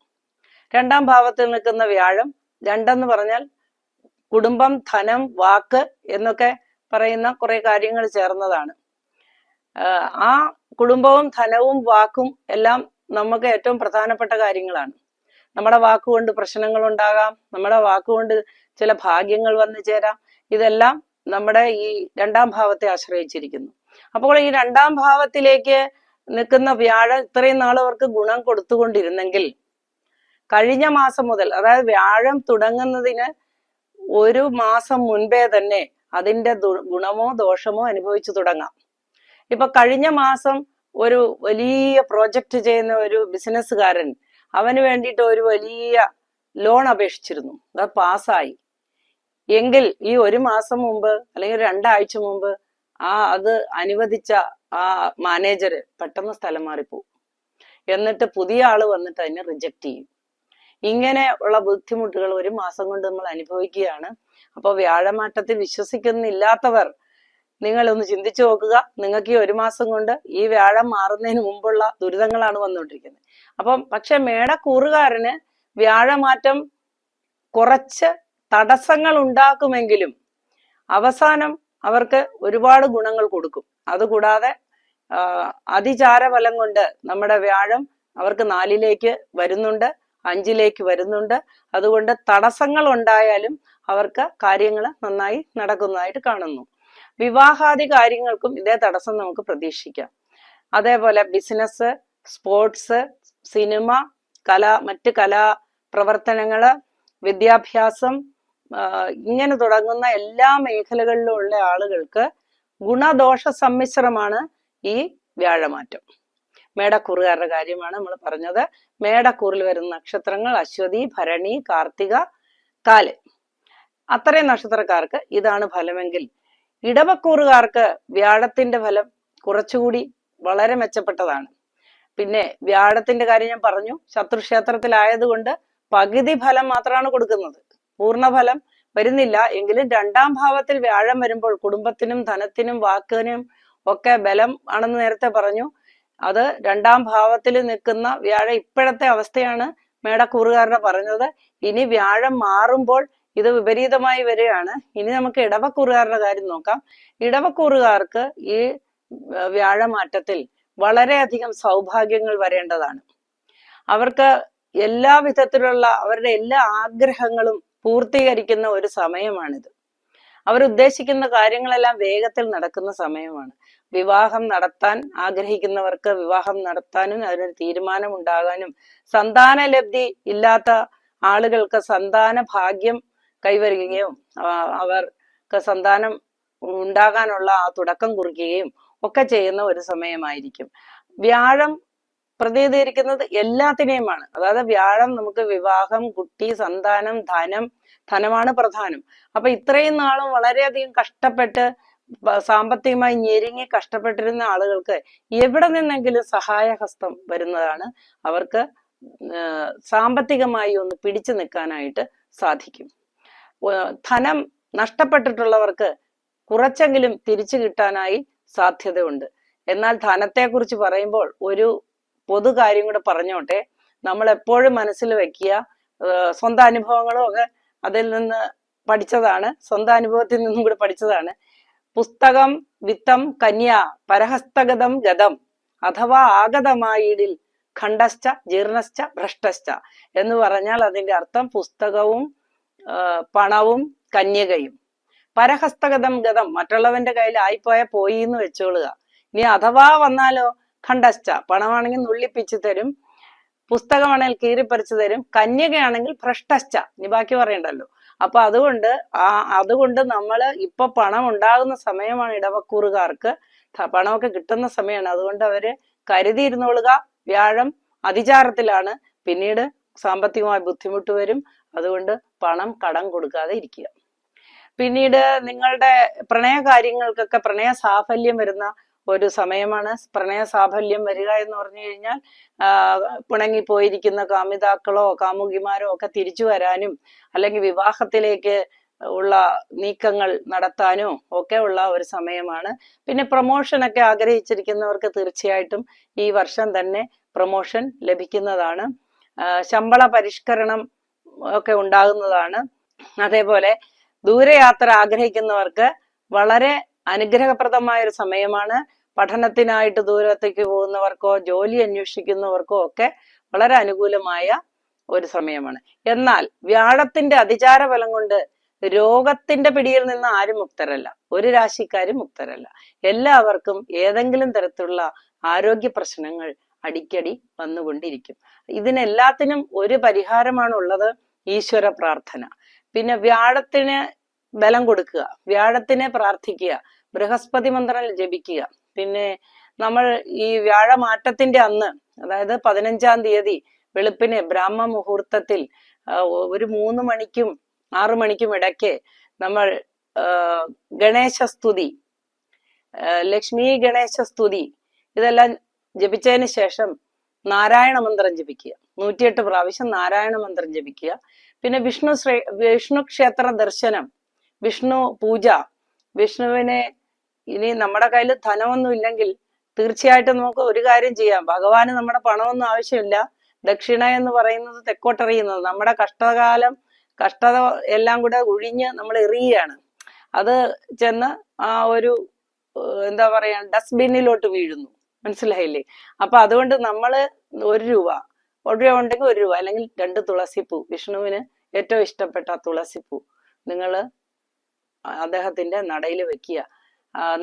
2-ാം ഭാവത്തിൽ നിൽക്കുന്ന വ്യാഴം, 2 പറഞ്ഞാൽ കുടുംബം, ധനം, വാക്ക് എന്നൊക്കെ പറയുന്ന കുറെ കാര്യങ്ങൾ ചേർന്നതാണ്. ആ കുടുംബവും ധനവും വാക്കും എല്ലാം നമുക്ക് ഏറ്റവും പ്രധാനപ്പെട്ട കാര്യങ്ങളാണ്. നമ്മുടെ വാക്കുകൊണ്ട് പ്രശ്നങ്ങൾ ഉണ്ടാകാം, നമ്മുടെ വാക്കുകൊണ്ട് ചില ഭാഗ്യങ്ങൾ വന്നു ചേരാം. ഇതെല്ലാം നമ്മുടെ ഈ 2-ാം ഭാവത്തെ ആശ്രയിച്ചിരിക്കുന്നു. അപ്പോൾ ഈ 2-ാം ഭാവത്തിലേക്ക് നിൽക്കുന്ന വ്യാഴം ഇത്രയും നാൾ അവർക്ക് ഗുണം കൊടുത്തുകൊണ്ടിരുന്നെങ്കിൽ കഴിഞ്ഞ മാസം മുതൽ, അതായത് വ്യാഴം തുടങ്ങുന്നതിന് 1 മാസം മുൻപേ തന്നെ അതിന്റെ ഗുണമോ ദോഷമോ അനുഭവിച്ചു തുടങ്ങാം. ഇപ്പൊ കഴിഞ്ഞ മാസം ഒരു വലിയ പ്രോജക്റ്റ് ചെയ്യുന്ന ഒരു ബിസിനസ്സുകാരൻ അവന് വേണ്ടിയിട്ട് ഒരു വലിയ ലോൺ അപേക്ഷിച്ചിരുന്നു, അത് പാസ്സായി. എങ്കിൽ ഈ 1 മാസം മുമ്പ് അല്ലെങ്കിൽ 2 ആഴ്ച മുമ്പ് അത് അനുവദിച്ച ആ മാനേജർ പെട്ടെന്ന് സ്ഥലം മാറിപ്പോവും. എന്നിട്ട് പുതിയ ആള് വന്നിട്ട് അതിനെ റിജക്റ്റ് ചെയ്യും. ഇങ്ങനെ ഉള്ള ബുദ്ധിമുട്ടുകൾ 1 മാസം കൊണ്ട് നമ്മൾ അനുഭവിക്കുകയാണ്. അപ്പോൾ വ്യാഴമാറ്റത്തിൽ വിശ്വസിക്കുന്നില്ലാത്തവർ നിങ്ങളൊന്ന് ചിന്തിച്ചു നോക്കുക. നിങ്ങൾക്ക് ഈ 1 മാസം കൊണ്ട് ഈ വ്യാഴം മാറുന്നതിന് മുമ്പുള്ള ദുരിതങ്ങളാണ് വന്നുകൊണ്ടിരിക്കുന്നത്. അപ്പം പക്ഷെ മേടക്കൂറുകാരന് വ്യാഴമാറ്റം കുറച്ച് തടസ്സങ്ങൾ ഉണ്ടാക്കുമെങ്കിലും അവസാനം അവർക്ക് ഒരുപാട് ഗുണങ്ങൾ കൊടുക്കും. അതുകൂടാതെ അതിചാര ഫലം കൊണ്ട് നമ്മുടെ വ്യാഴം അവർക്ക് 4-ലേക്ക് വരുന്നുണ്ട്, 5-ലേക്ക് വരുന്നുണ്ട്. അതുകൊണ്ട് തടസ്സങ്ങൾ ഉണ്ടായാലും അവർക്ക് കാര്യങ്ങൾ നന്നായി നടക്കുന്നതായിട്ട് കാണുന്നു. വിവാഹാദി കാര്യങ്ങൾക്കും ഇതേ തടസ്സം നമുക്ക് പ്രതീക്ഷിക്കാം. അതേപോലെ ബിസിനസ്, സ്പോർട്സ്, സിനിമ, മറ്റ് കലാ പ്രവർത്തനങ്ങള്, വിദ്യാഭ്യാസം, ഇങ്ങനെ തുടങ്ങുന്ന എല്ലാ മേഖലകളിലും ഉള്ള ആളുകൾക്ക് ഗുണദോഷ സമ്മിശ്രമാണ് ഈ വ്യാഴമാറ്റം. മേടക്കൂറുകാരുടെ കാര്യമാണ് നമ്മൾ പറഞ്ഞത്. മേടക്കൂറിൽ വരുന്ന നക്ഷത്രങ്ങൾ അശ്വതി, ഭരണി, കാർത്തിക, കാല്. അത്രയും നക്ഷത്രക്കാർക്ക് ഇതാണ് ഫലമെങ്കിൽ ഇടവക്കൂറുകാർക്ക് വ്യാഴത്തിന്റെ ഫലം കുറച്ചുകൂടി വളരെ മെച്ചപ്പെട്ടതാണ്. പിന്നെ വ്യാഴത്തിന്റെ കാര്യം ഞാൻ പറഞ്ഞു, ശത്രുക്ഷേത്രത്തിലായതുകൊണ്ട് പകുതി ഫലം മാത്രമാണ് കൊടുക്കുന്നത്, പൂർണ്ണഫലം വരുന്നില്ല. എങ്കിലും 2-ാം ഭാവത്തിൽ വ്യാഴം വരുമ്പോൾ കുടുംബത്തിനും ധനത്തിനും വാക്കിനും ഒക്കെ ബലം ആണെന്ന് നേരത്തെ പറഞ്ഞു. അത് 2-ാം ഭാവത്തിൽ നിൽക്കുന്ന വ്യാഴം ഇപ്പോഴത്തെ അവസ്ഥയാണ് മേടക്കൂറുകാരുടെ പറഞ്ഞത്. ഇനി വ്യാഴം മാറുമ്പോൾ ഇത് വിപരീതമായി വരികയാണ്. ഇനി നമുക്ക് ഇടവക്കൂറുകാരുടെ കാര്യം നോക്കാം. ഇടവക്കൂറുകാർക്ക് ഈ വ്യാഴമാറ്റത്തിൽ വളരെയധികം സൗഭാഗ്യങ്ങൾ വരേണ്ടതാണ്. അവർക്ക് എല്ലാ വിധത്തിലുള്ള അവരുടെ എല്ലാ ആഗ്രഹങ്ങളും പൂർത്തീകരിക്കുന്ന ഒരു സമയമാണിത്. അവരുദ്ദേശിക്കുന്ന കാര്യങ്ങളെല്ലാം വേഗത്തിൽ നടക്കുന്ന സമയമാണ്. വിവാഹം നടത്താൻ ആഗ്രഹിക്കുന്നവർക്ക് വിവാഹം നടത്താനും അതിനൊരു തീരുമാനം ഉണ്ടാകാനും, സന്താന ലബ്ധി ഇല്ലാത്ത ആളുകൾക്ക് സന്താന ഭാഗ്യം കൈവരുകയും അവർക്ക് സന്താനം ഉണ്ടാകാനുള്ള ആ തുടക്കം കുറിക്കുകയും ഒക്കെ ചെയ്യുന്ന ഒരു സമയമായിരിക്കും. വ്യാഴം പ്രതിനിധീകരിക്കുന്നത് എല്ലാത്തിനെയുമാണ്. അതായത് വ്യാഴം നമുക്ക് വിവാഹം, കുട്ടി, സന്താനം, ധനമാണ് പ്രധാനം. അപ്പൊ ഇത്രയും നാളും വളരെയധികം കഷ്ടപ്പെട്ട് സാമ്പത്തികമായി ഞെരുങ്ങി കഷ്ടപ്പെട്ടിരുന്ന ആളുകൾക്ക് എവിടെ നിന്നെങ്കിലും സഹായഹസ്തം വരുന്നതാണ്. അവർക്ക് സാമ്പത്തികമായി ഒന്ന് പിടിച്ചു നിൽക്കാനായിട്ട് സാധിക്കും. ധനം നഷ്ടപ്പെട്ടിട്ടുള്ളവർക്ക് കുറച്ചെങ്കിലും തിരിച്ചു കിട്ടാനായി സാധ്യതയുണ്ട്. എന്നാൽ ധനത്തെക്കുറിച്ച് പറയുമ്പോൾ ഒരു പൊതു കാര്യം കൂടെ പറഞ്ഞോട്ടെ. നമ്മൾ എപ്പോഴും മനസ്സിൽ വെക്കുക, സ്വന്തം അനുഭവങ്ങളും ഒക്കെ അതിൽ നിന്ന് പഠിച്ചതാണ്, സ്വന്തം അനുഭവത്തിൽ നിന്നും കൂടി പഠിച്ചതാണ്. പുസ്തകം വിത്തം കന്യ പരഹസ്തഗതം ഗതം അഥവാ ആഗതമായിടിൽ ഖണ്ഡശ്ച ജീർണശ്ച ഭ്രഷ്ടശ്ച എന്ന് പറഞ്ഞാൽ അതിന്റെ അർത്ഥം പുസ്തകവും പണവും കന്യകയും. പരഹസ്തഗതം ഗതം മറ്റുള്ളവന്റെ കയ്യിൽ ആയിപ്പോയ പോയി എന്ന് വെച്ചോളുക. ഇനി അഥവാ വന്നാലോ ഖണ്ഡശ്ച പണമാണെങ്കിൽ നുള്ളിപ്പിച്ചു തരും, പുസ്തകമാണെങ്കിൽ കീറിപ്പറിച്ചു തരും, കന്യകയാണെങ്കിൽ ഭ്രഷ്ടശ്ച ഇനി ബാക്കി പറയണ്ടല്ലോ. അപ്പൊ അതുകൊണ്ട് നമ്മൾ ഇപ്പൊ പണം ഉണ്ടാകുന്ന സമയമാണ്, ഇടവക്കൂറുകാർക്ക് പണമൊക്കെ കിട്ടുന്ന സമയമാണ്. അതുകൊണ്ട് അവര് കരുതിയിരുന്നോളുക, വ്യാഴം അതിചാരത്തിലാണ്, പിന്നീട് സാമ്പത്തികമായി ബുദ്ധിമുട്ട് വരും. അതുകൊണ്ട് പണം കടം കൊടുക്കാതെ ഇരിക്കുക. പിന്നീട് നിങ്ങളുടെ പ്രണയ കാര്യങ്ങൾക്കൊക്കെ പ്രണയ സാഫല്യം വരുന്ന ഒരു സമയമാണ്. പ്രണയ സാഫല്യം വരിക എന്ന് പറഞ്ഞു കഴിഞ്ഞാൽ പിണങ്ങിപ്പോയിരിക്കുന്ന കാമിതാക്കളോ കാമുകിമാരോ ഒക്കെ തിരിച്ചു വരാനും അല്ലെങ്കിൽ വിവാഹത്തിലേക്ക് ഉള്ള നീക്കങ്ങൾ നടത്താനോ ഒക്കെ ഉള്ള ഒരു സമയമാണ്. പിന്നെ പ്രൊമോഷനൊക്കെ ആഗ്രഹിച്ചിരിക്കുന്നവർക്ക് തീർച്ചയായിട്ടും ഈ വർഷം തന്നെ പ്രൊമോഷൻ ലഭിക്കുന്നതാണ്. ശമ്പള പരിഷ്കരണം ഒക്കെ ഉണ്ടാകുന്നതാണ്. അതേപോലെ ദൂരയാത്ര ആഗ്രഹിക്കുന്നവർക്ക് വളരെ അനുഗ്രഹപ്രദമായ ഒരു സമയമാണ്. പഠനത്തിനായിട്ട് ദൂരത്തേക്ക് പോകുന്നവർക്കോ ജോലി അന്വേഷിക്കുന്നവർക്കോ ഒക്കെ വളരെ അനുകൂലമായ ഒരു സമയമാണ്. എന്നാൽ വ്യാഴത്തിന്റെ അതിചാര ഫലം കൊണ്ട് രോഗത്തിന്റെ പിടിയിൽ നിന്ന് ആരും മുക്തരല്ല, ഒരു രാശിക്കാരും മുക്തരല്ല. എല്ലാവർക്കും ഏതെങ്കിലും തരത്തിലുള്ള ആരോഗ്യ പ്രശ്നങ്ങൾ അടിക്കടി വന്നുകൊണ്ടിരിക്കും. ഇതിനെല്ലാത്തിനും ഒരു പരിഹാരമാണ് ഉള്ളത്, ഈശ്വര പ്രാർത്ഥന. പിന്നെ വ്യാഴത്തിന് ബലം കൊടുക്കുക, വ്യാഴത്തിനെ പ്രാർത്ഥിക്കുക, ബൃഹസ്പതി മന്ത്രം ജപിക്കുക. പിന്നെ നമ്മൾ ഈ വ്യാഴമാറ്റത്തിന്റെ അന്ന്, അതായത് 15-ാം തീയതി വെളുപ്പിന് ബ്രാഹ്മ മുഹൂർത്തത്തിൽ ഒരു 3 മണിക്കും 6 മണിക്കും ഇടയ്ക്ക് നമ്മൾ ഗണേശസ്തുതി, ലക്ഷ്മി ഗണേശസ്തുതി ഇതെല്ലാം ജപിച്ചതിന് ശേഷം നാരായണ മന്ത്രം ജപിക്കുക, 108 പ്രാവശ്യം നാരായണ മന്ത്രം ജപിക്കുക. പിന്നെ വിഷ്ണു ക്ഷേത്ര ദർശനം, വിഷ്ണു പൂജ. വിഷ്ണുവിനെ ഇനി നമ്മുടെ കയ്യിൽ ധനമൊന്നും ഇല്ലെങ്കിൽ തീർച്ചയായിട്ടും നമുക്ക് ഒരു കാര്യം ചെയ്യാം. ഭഗവാന് നമ്മുടെ പണമൊന്നും ആവശ്യമില്ല. ദക്ഷിണ എന്ന് പറയുന്നത് തെക്കോട്ടെറിയുന്നത്, നമ്മുടെ കഷ്ടത എല്ലാം കൂടെ ഒഴിഞ്ഞ് നമ്മൾ എറിയുകയാണ്. അത് ചെന്ന് ആ ഒരു എന്താ പറയാ ഡസ്റ്റ്ബിന്നിലോട്ട് വീഴുന്നു. മനസ്സിലായില്ലേ? അപ്പൊ അതുകൊണ്ട് നമ്മള് 1 രൂപ ഉണ്ടെങ്കിൽ 1 രൂപ അല്ലെങ്കിൽ 2 തുളസിപ്പൂ, വിഷ്ണുവിന് ഏറ്റവും ഇഷ്ടപ്പെട്ട തുളസിപ്പൂ നിങ്ങള് അദ്ദേഹത്തിന്റെ നടയിൽ വെക്കുക.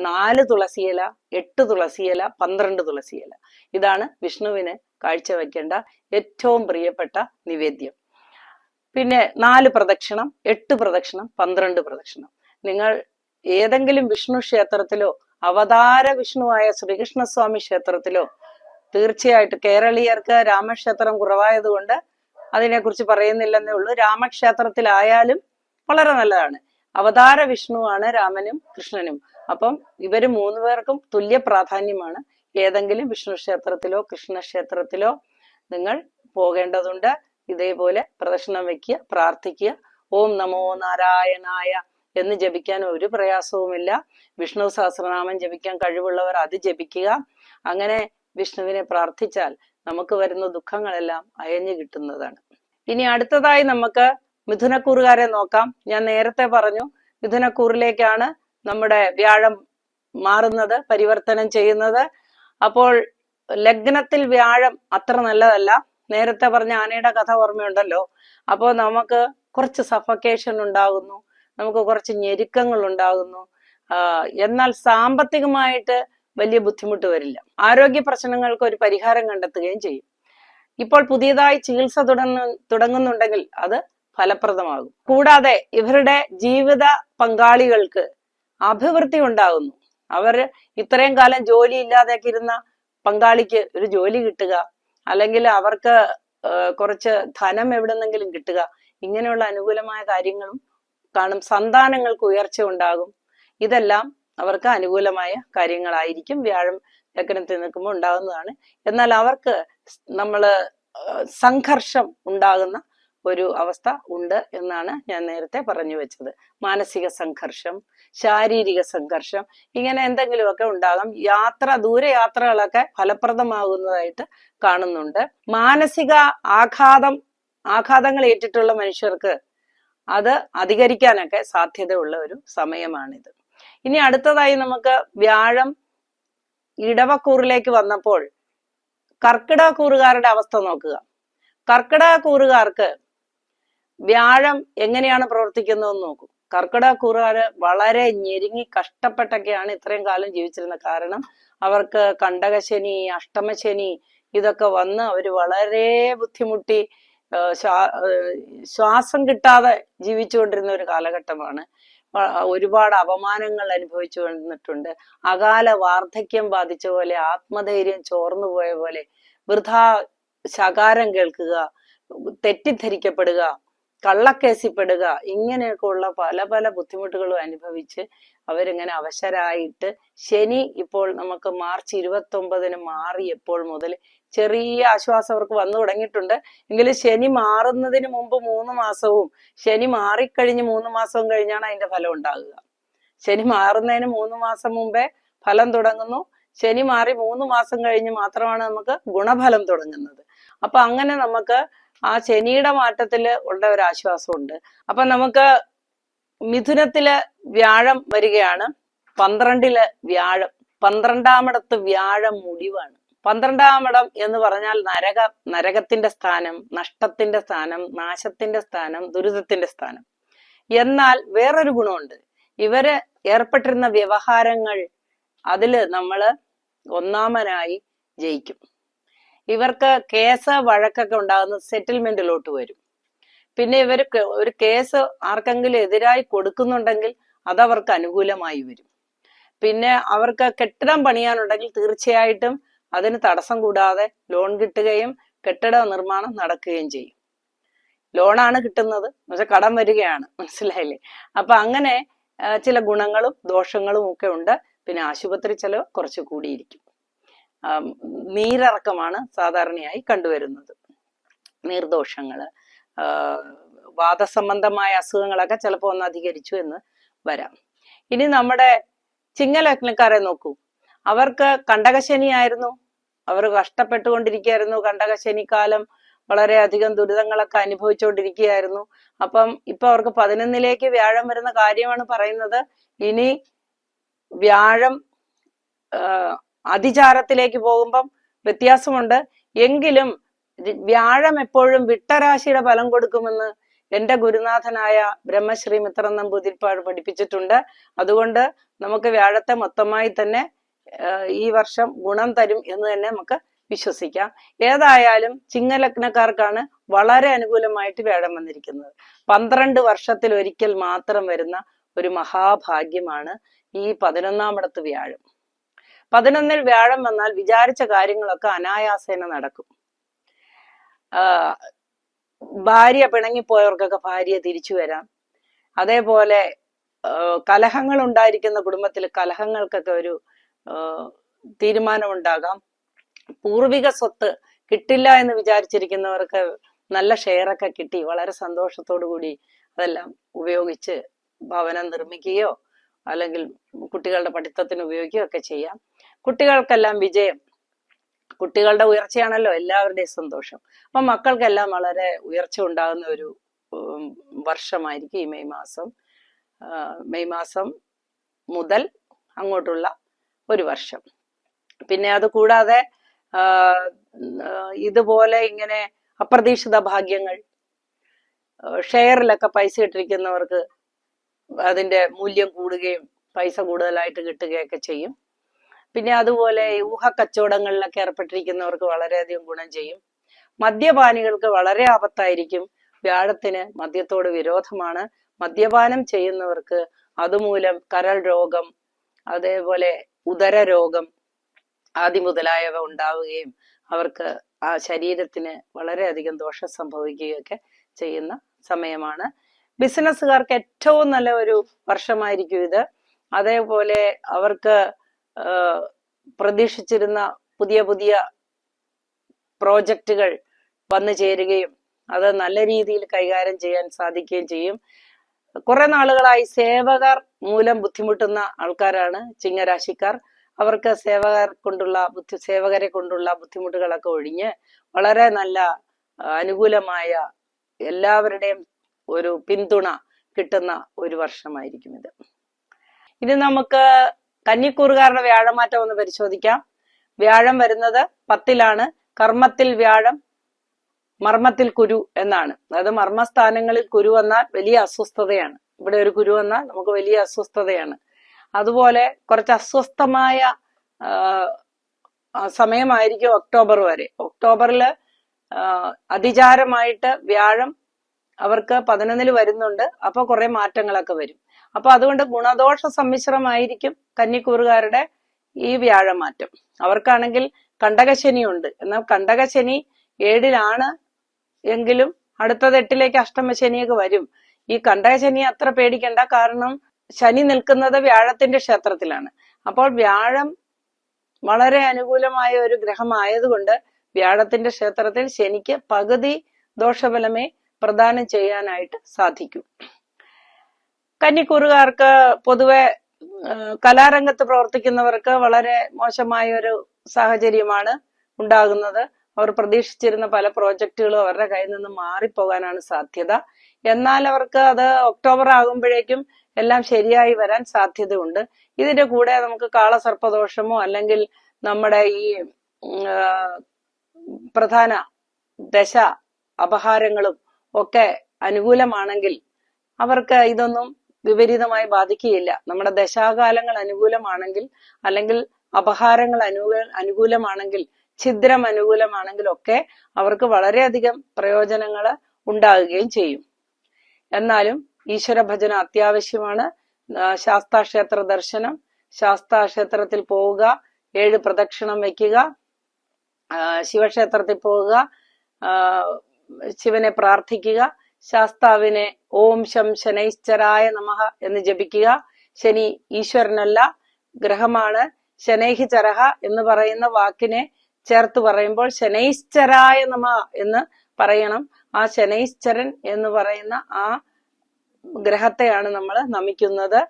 4 തുളസിയില, 8 തുളസിയില, 12 തുളസിയില. ഇതാണ് വിഷ്ണുവിന് കാഴ്ചവെക്കേണ്ട ഏറ്റവും പ്രിയപ്പെട്ട നിവേദ്യം. പിന്നെ 4 പ്രദക്ഷിണം, 8 പ്രദക്ഷിണം, 12 പ്രദക്ഷിണം. നിങ്ങൾ ഏതെങ്കിലും വിഷ്ണു ക്ഷേത്രത്തിലോ അവതാര വിഷ്ണുവായ ശ്രീകൃഷ്ണസ്വാമി ക്ഷേത്രത്തിലോ, തീർച്ചയായിട്ടും കേരളീയർക്ക് രാമക്ഷേത്രം കുറവായതുകൊണ്ട് അതിനെക്കുറിച്ച് പറയുന്നില്ലെന്നേ ഉള്ളൂ. രാമക്ഷേത്രത്തിലായാലും വളരെ നല്ലതാണ്. അവതാര വിഷ്ണുവാണ് രാമനും കൃഷ്ണനും. അപ്പം ഇവര് 3 പേർക്കും തുല്യ പ്രാധാന്യമാണ്. ഏതെങ്കിലും വിഷ്ണു ക്ഷേത്രത്തിലോ കൃഷ്ണക്ഷേത്രത്തിലോ നിങ്ങൾ പോകേണ്ടതുണ്ട്. ഇതേപോലെ പ്രദക്ഷിണം വെക്കുക, പ്രാർത്ഥിക്കുക. ഓം നമോ നാരായണായ എന്ന് ജപിക്കാൻ ഒരു പ്രയാസവുമില്ല. വിഷ്ണു സഹസ്രനാമം ജപിക്കാൻ കഴിവുള്ളവർ അത് ജപിക്കുക. അങ്ങനെ വിഷ്ണുവിനെ പ്രാർത്ഥിച്ചാൽ നമുക്ക് വരുന്ന ദുഃഖങ്ങളെല്ലാം അയഞ്ഞു കിട്ടുന്നതാണ്. ഇനി അടുത്തതായി നമുക്ക് മിഥുനക്കൂറുകാരെ നോക്കാം. ഞാൻ നേരത്തെ പറഞ്ഞു മിഥുനക്കൂറിലേക്കാണ് നമ്മുടെ വ്യാഴം മാറുന്നത്, പരിവർത്തനം ചെയ്യുന്നത്. അപ്പോൾ ലഗ്നത്തിൽ വ്യാഴം അത്ര നല്ലതല്ല. നേരത്തെ പറഞ്ഞ ആനയുടെ കഥ ഓർമ്മയുണ്ടല്ലോ. അപ്പോൾ നമുക്ക് കുറച്ച് സഫക്കേഷൻ ഉണ്ടാകുന്നു, നമുക്ക് കുറച്ച് ഞെരുക്കങ്ങൾ ഉണ്ടാകുന്നു. എന്നാൽ സാമ്പത്തികമായിട്ട് വലിയ ബുദ്ധിമുട്ട് വരില്ല. ആരോഗ്യ പ്രശ്നങ്ങൾക്ക് ഒരു പരിഹാരം കണ്ടെത്തുകയും ചെയ്യും. ഇപ്പോൾ പുതിയതായി ചികിത്സ തുടങ്ങുന്നുണ്ടെങ്കിൽ അത് ഫലപ്രദമാകും. കൂടാതെ ഇവരുടെ ജീവിത പങ്കാളികൾക്ക് അഭിവൃദ്ധി ഉണ്ടാകുന്നു. അവർ ഇത്രയും കാലം ജോലി ഇല്ലാതെയൊക്കെ ഇരുന്ന പങ്കാളിക്ക് ഒരു ജോലി കിട്ടുക, അല്ലെങ്കിൽ അവർക്ക് കുറച്ച് ധനം എവിടെന്നെങ്കിലും കിട്ടുക, ഇങ്ങനെയുള്ള അനുകൂലമായ കാര്യങ്ങളും കാണും. സന്താനങ്ങൾക്ക് ഉയർച്ച ഉണ്ടാകും. ഇതെല്ലാം അവർക്ക് അനുകൂലമായ കാര്യങ്ങളായിരിക്കും. വ്യാഴം ലഗ്നത്തിൽ നിൽക്കുമ്പോൾ ഉണ്ടാകുന്നതാണ്. എന്നാൽ അവർക്ക് സംഘർഷം ഉണ്ടാകുന്ന ഒരു അവസ്ഥ ഉണ്ട് എന്നാണ് ഞാൻ നേരത്തെ പറഞ്ഞു വെച്ചത്. മാനസിക സംഘർഷം, ശാരീരിക സംഘർഷം, ഇങ്ങനെ എന്തെങ്കിലുമൊക്കെ ഉണ്ടാകാം. ദൂരയാത്രകളൊക്കെ ഫലപ്രദമാകുന്നതായിട്ട് കാണുന്നുണ്ട്. മാനസിക ആഘാതങ്ങൾ ഏറ്റിട്ടുള്ള മനുഷ്യർക്ക് അത് അധികരിക്കാനൊക്കെ സാധ്യതയുള്ള ഒരു സമയമാണിത്. ഇനി അടുത്തതായി നമുക്ക് വ്യാഴം ഇടവക്കൂറിലേക്ക് വന്നപ്പോൾ കർക്കിടക കൂറുകാരുടെ അവസ്ഥ നോക്കുക. കർക്കിടക കൂറുകാർക്ക് വ്യാഴം എങ്ങനെയാണ് പ്രവർത്തിക്കുന്നതെന്ന് നോക്കൂ. കർക്കിടക കൂറുകാര് വളരെ ഞെരുങ്ങി കഷ്ടപ്പെട്ടൊക്കെയാണ് ഇത്രയും കാലം ജീവിച്ചിരുന്നത്. കാരണം അവർക്ക് കണ്ടകശനി, അഷ്ടമശനി ഇതൊക്കെ വന്ന് അവര് വളരെ ബുദ്ധിമുട്ടി ശ്വാസം കിട്ടാതെ ജീവിച്ചുകൊണ്ടിരുന്ന ഒരു കാലഘട്ടമാണ്. ഒരുപാട് അപമാനങ്ങൾ അനുഭവിച്ചു വന്നിട്ടുണ്ട്. അകാല വാർദ്ധക്യം ബാധിച്ച പോലെ, ആത്മധൈര്യം ചോർന്നു പോയ പോലെ, വൃഥാ ശകാരം കേൾക്കുക, തെറ്റിദ്ധരിക്കപ്പെടുക, കള്ളക്കേസിൽപ്പെടുക, ഇങ്ങനെയൊക്കെ ഉള്ള പല പല ബുദ്ധിമുട്ടുകളും അനുഭവിച്ച് അവരിങ്ങനെ അവശരായിട്ട് ശനി ഇപ്പോൾ നമുക്ക് മാർച്ച് 29 മാറിയപ്പോൾ മുതൽ ചെറിയ ആശ്വാസം അവർക്ക് വന്നു തുടങ്ങിയിട്ടുണ്ട്. എങ്കിലും ശനി മാറുന്നതിന് മുമ്പ് 3 മാസവും ശനി മാറിക്കഴിഞ്ഞ് 3 മാസവും കഴിഞ്ഞാണ് അതിന്റെ ഫലം ഉണ്ടാകുക. ശനി മാറുന്നതിന് 3 മാസം മുമ്പേ ഫലം തുടങ്ങുന്നു. ശനി മാറി 3 മാസം കഴിഞ്ഞ് മാത്രമാണ് നമുക്ക് ഗുണഫലം തുടങ്ങുന്നത്. അപ്പൊ അങ്ങനെ നമുക്ക് ആ ശനിയുടെ മാറ്റത്തില് ഉള്ള ഒരു ആശ്വാസമുണ്ട്. അപ്പൊ നമുക്ക് മിഥുനത്തില് വ്യാഴം വരികയാണ്. 12-ല് വ്യാഴം, 12-ാമിടത്ത് വ്യാഴം മുടിവാണ്. 12-ാം ഇടം എന്ന് പറഞ്ഞാൽ നരകത്തിന്റെ സ്ഥാനം, നഷ്ടത്തിന്റെ സ്ഥാനം, നാശത്തിന്റെ സ്ഥാനം, ദുരിതത്തിന്റെ സ്ഥാനം. എന്നാൽ വേറൊരു ഗുണമുണ്ട്. ഇവര് ഏർപ്പെട്ടിരുന്ന വ്യവഹാരങ്ങൾ അതില് നമ്മള് ഒന്നാമനായി ജയിക്കും. ഇവർക്ക് കേസ് വഴക്കൊക്കെ ഉണ്ടാകുന്ന സെറ്റിൽമെന്റിലോട്ട് വരും. പിന്നെ ഇവർ ഒരു കേസ് ആർക്കെങ്കിലും എതിരായി കൊടുക്കുന്നുണ്ടെങ്കിൽ അതവർക്ക് അനുകൂലമായി വരും. പിന്നെ അവർക്ക് കെട്ടിടം പണിയാനുണ്ടെങ്കിൽ തീർച്ചയായിട്ടും അതിന് തടസ്സം കൂടാതെ ലോൺ കിട്ടുകയും കെട്ടിട നിർമ്മാണം നടക്കുകയും ചെയ്യും. ലോണാണ് കിട്ടുന്നത്, പക്ഷെ കടം വരികയാണ്, മനസ്സിലായില്ലേ? അപ്പൊ അങ്ങനെ ചില ഗുണങ്ങളും ദോഷങ്ങളും ഒക്കെ ഉണ്ട്. പിന്നെ ആശുപത്രി ചെലവ് കുറച്ച് കൂടിയിരിക്കും. നീരിറക്കമാണ് സാധാരണയായി കണ്ടുവരുന്നത്. നീർദോഷങ്ങള്, വാദസംബന്ധമായ അസുഖങ്ങളൊക്കെ ചിലപ്പോൾ ഒന്ന് അധികരിച്ചു എന്ന് വരാം. ഇനി നമ്മുടെ ചിങ്ങലഗ്നക്കാരെ നോക്കൂ. അവർക്ക് കണ്ടകശനി ആയിരുന്നു. അവർ കഷ്ടപ്പെട്ടുകൊണ്ടിരിക്കുകയായിരുന്നു. കണ്ടകശനി കാലം വളരെയധികം ദുരിതങ്ങളൊക്കെ അനുഭവിച്ചുകൊണ്ടിരിക്കുകയായിരുന്നു. അപ്പം ഇപ്പൊ അവർക്ക് 11-ലേക്ക് വ്യാഴം വരുന്ന കാര്യമാണ് പറയുന്നത്. ഇനി വ്യാഴം അതിചാരത്തിലേക്ക് പോകുമ്പം വ്യത്യാസമുണ്ട്. എങ്കിലും വ്യാഴം എപ്പോഴും വിട്ടരാശിയുടെ ഫലം കൊടുക്കുമെന്ന് എന്റെ ഗുരുനാഥനായ ബ്രഹ്മശ്രീ മിത്രൻ നമ്പൂതിരിപ്പാട് പഠിപ്പിച്ചിട്ടുണ്ട്. അതുകൊണ്ട് നമുക്ക് വ്യാഴത്തെ മൊത്തമായി തന്നെ ഈ വർഷം ഗുണം തരും എന്ന് തന്നെ നമുക്ക് വിശ്വസിക്കാം. ഏതായാലും ചിങ്ങലഗ്നക്കാർക്കാണ് വളരെ അനുകൂലമായിട്ട് വ്യാഴം വന്നിരിക്കുന്നത്. 12 വർഷത്തിൽ ഒരിക്കൽ മാത്രം വരുന്ന ഒരു മഹാഭാഗ്യമാണ് ഈ 11-ാം ഇടത്ത് വ്യാഴം. 11-ൽ വ്യാഴം വന്നാൽ വിചാരിച്ച കാര്യങ്ങളൊക്കെ അനായാസേന നടക്കും. ഭാര്യ പിണങ്ങിപ്പോയവർക്കൊക്കെ ഭാര്യ തിരിച്ചു വരാം. അതേപോലെ കലഹങ്ങൾ ഉണ്ടായിരിക്കുന്ന കുടുംബത്തിൽ കലഹങ്ങൾക്കൊക്കെ ഒരു തീരുമാനമുണ്ടാകാം. പൂർവിക സ്വത്ത് കിട്ടില്ല എന്ന് വിചാരിച്ചിരിക്കുന്നവർക്ക് നല്ല ഷെയറൊക്കെ കിട്ടി വളരെ സന്തോഷത്തോടു കൂടി അതെല്ലാം ഉപയോഗിച്ച് ഭവനം നിർമ്മിക്കുകയോ അല്ലെങ്കിൽ കുട്ടികളുടെ പഠിത്തത്തിന് ഉപയോഗിക്കുകയോ ഒക്കെ ചെയ്യാം. കുട്ടികൾക്കെല്ലാം വിജയം, കുട്ടികളുടെ ഉയർച്ചയാണല്ലോ എല്ലാവരുടെയും സന്തോഷം. അപ്പൊ മക്കൾക്കെല്ലാം വളരെ ഉയർച്ച ഉണ്ടാകുന്ന ഒരു വർഷമായിരിക്കും ഈ മെയ് മാസം മുതൽ അങ്ങോട്ടുള്ള ഒരു വർഷം. പിന്നെ അത് കൂടാതെ ഇതുപോലെ ഇങ്ങനെ അപ്രതീക്ഷിത ഭാഗ്യങ്ങൾ, ഷെയറിലൊക്കെ പൈസ ഇട്ടിരിക്കുന്നവർക്ക് അതിന്റെ മൂല്യം കൂടുകയും പൈസ കൂടുതലായിട്ട് കിട്ടുകയൊക്കെ ചെയ്യും. പിന്നെ അതുപോലെ ഊഹക്കച്ചവടങ്ങളിലൊക്കെ ഏർപ്പെട്ടിരിക്കുന്നവർക്ക് വളരെയധികം ഗുണം ചെയ്യും. മദ്യപാനികൾക്ക് വളരെ ആപത്തായിരിക്കും. വ്യാഴത്തിന് മദ്യത്തോട് വിരോധമാണ്. മദ്യപാനം ചെയ്യുന്നവർക്ക് അതുമൂലം കരൾ രോഗം, അതേപോലെ ഉദര രോഗം ആദി മുതലായവ ഉണ്ടാവുകയും അവർക്ക് ആ ശരീരത്തിന് വളരെയധികം ദോഷം സംഭവിക്കുകയൊക്കെ ചെയ്യുന്ന സമയമാണ്. ബിസിനസ്സുകാർക്ക് ഏറ്റവും നല്ല ഒരു വർഷമായിരിക്കും ഇത്. അതേപോലെ അവർക്ക് പ്രതീക്ഷിച്ചിരുന്ന പുതിയ പുതിയ പ്രോജക്റ്റുകൾ വന്നു ചേരുകയും അത് നല്ല രീതിയിൽ കൈകാര്യം ചെയ്യാൻ സാധിക്കുകയും ചെയ്യും. കുറെ നാളുകളായി സേവകർ മൂലം ബുദ്ധിമുട്ടുന്ന ആൾക്കാരാണ് ചിങ്ങരാശിക്കാർ. അവർക്ക് സേവകരെ കൊണ്ടുള്ള ബുദ്ധിമുട്ടുകളൊക്കെ ഒഴിഞ്ഞ് വളരെ നല്ല അനുകൂലമായ എല്ലാവരുടെയും ഒരു പിന്തുണ കിട്ടുന്ന ഒരു വർഷമായിരിക്കും ഇത്. ഇനി നമുക്ക് കന്നിക്കൂറുകാരുടെ വ്യാഴമാറ്റം ഒന്ന് പരിശോധിക്കാം. വ്യാഴം വരുന്നത് 10ലാണ്. കർമ്മത്തിൽ വ്യാഴം, മർമ്മത്തിൽ കുരു എന്നാണ്. അതായത് മർമ്മസ്ഥാനങ്ങളിൽ കുരു വന്നാൽ വലിയ അസ്വസ്ഥതയാണ്. ഇവിടെ ഒരു കുരു വന്നാൽ നമുക്ക് വലിയ അസ്വസ്ഥതയാണ്. അതുപോലെ കുറച്ച് അസ്വസ്ഥമായ സമയമായിരിക്കും ഒക്ടോബർ വരെ. ഒക്ടോബറില് അതിചാരമായിട്ട് വ്യാഴം അവർക്ക് 11 വരുന്നുണ്ട്. അപ്പൊ കുറെ മാറ്റങ്ങളൊക്കെ വരും. അപ്പൊ അതുകൊണ്ട് ഗുണദോഷ സമ്മിശ്രമായിരിക്കും കന്നിക്കൂറുകാരുടെ ഈ വ്യാഴമാറ്റം. അവർക്കാണെങ്കിൽ കണ്ടകശനി ഉണ്ട്. എന്നാൽ കണ്ടകശനി 7ലാണ് എങ്കിലും അടുത്തത് 8ലേക്ക് അഷ്ടമശനിയൊക്കെ വരും. ഈ കണ്ടകശനി അത്ര പേടിക്കണ്ട. കാരണം ശനി നിൽക്കുന്നത് വ്യാഴത്തിന്റെ ക്ഷേത്രത്തിലാണ്. അപ്പോൾ വ്യാഴം വളരെ അനുകൂലമായ ഒരു ഗ്രഹമായതുകൊണ്ട് വ്യാഴത്തിന്റെ ക്ഷേത്രത്തിൽ ശനിക്ക് പകുതി ദോഷഫലമേ പ്രദാനം ചെയ്യാനായിട്ട് സാധിക്കൂ. കന്നിക്കൂറുകാർക്ക് പൊതുവെ കലാരംഗത്ത് പ്രവർത്തിക്കുന്നവർക്ക് വളരെ മോശമായ ഒരു സാഹചര്യമാണ് ഉണ്ടാകുന്നത്. അവർ പ്രതീക്ഷിച്ചിരുന്ന പല പ്രോജക്റ്റുകളും അവരുടെ കയ്യിൽ നിന്ന് മാറിപ്പോകാനാണ് സാധ്യത. എന്നാൽ അവർക്ക് അത് ഒക്ടോബർ ആകുമ്പോഴേക്കും എല്ലാം ശരിയായി വരാൻ സാധ്യതയുണ്ട്. ഇതിന്റെ കൂടെ നമുക്ക് കാളസർപ്പദോഷമോ അല്ലെങ്കിൽ നമ്മുടെ ഈ പ്രധാന ദശ അപഹാരങ്ങളും ഒക്കെ അനുകൂലമാണെങ്കിൽ അവർക്ക് ഇതൊന്നും വിപരീതമായി ബാധിക്കുകയില്ല. നമ്മുടെ ദശാകാലങ്ങൾ അനുകൂലമാണെങ്കിൽ അല്ലെങ്കിൽ അപഹാരങ്ങൾ അനുകൂലമാണെങ്കിൽ ഛിദ്രം അനുകൂലമാണെങ്കിൽ ഒക്കെ അവർക്ക് വളരെയധികം പ്രയോജനങ്ങൾ ഉണ്ടാകുകയും ചെയ്യും. എന്നാലും ഈശ്വര ഭജന അത്യാവശ്യമാണ്. ശാസ്താക്ഷേത്ര ദർശനം, ശാസ്താക്ഷേത്രത്തിൽ പോവുക, 7 പ്രദക്ഷിണം വയ്ക്കുക, ശിവക്ഷേത്രത്തിൽ പോവുക, ശിവനെ പ്രാർത്ഥിക്കുക, ശാസ്താവിനെ ഓം ശം ശനൈശ്ചരായ നമഃ എന്ന് ജപിക്കുക. ശനി ഈശ്വരനല്ല, ഗ്രഹമാണ്. ശനൈഹി ചരഹ എന്ന് പറയുന്ന വാക്കിനെ ചേർത്ത് പറയുമ്പോൾ ശനൈശ്ചരായ നമഃ എന്ന് പറയണം. ആ ശനൈശ്ചരൻ എന്ന് പറയുന്ന ആ ഗ്രഹത്തെയാണ് നമ്മൾ നമിക്കുന്നത്.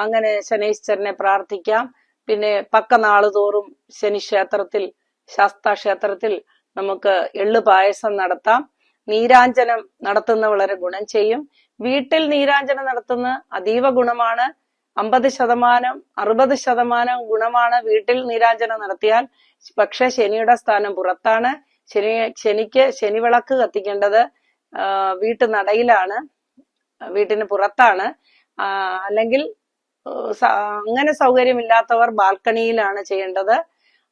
അങ്ങനെ ശനൈശ്വരനെ പ്രാർത്ഥിക്കാം. പിന്നെ പക്കനാള് തോറും ശനി ക്ഷേത്രത്തിൽ, ശാസ്താക്ഷേത്രത്തിൽ നമുക്ക് എള്ളു പായസം നടത്താം. നീരാഞ്ജനം നടത്തുന്ന വളരെ ഗുണം ചെയ്യും. വീട്ടിൽ നീരാഞ്ജനം നടത്തുന്ന അതീവ ഗുണമാണ്. 50%, 60% ഗുണമാണ് വീട്ടിൽ നീരാഞ്ജനം നടത്തിയാൽ. പക്ഷെ ശനിയുടെ സ്ഥാനം പുറത്താണ്. ശനിക്ക് ശനിവിളക്ക് കത്തിക്കേണ്ടത് വീട്ടുനടയിലാണ്, വീട്ടിന് പുറത്താണ്. അല്ലെങ്കിൽ അങ്ങനെ സൗകര്യമില്ലാത്തവർ ബാൽക്കണിയിലാണ് ചെയ്യേണ്ടത്.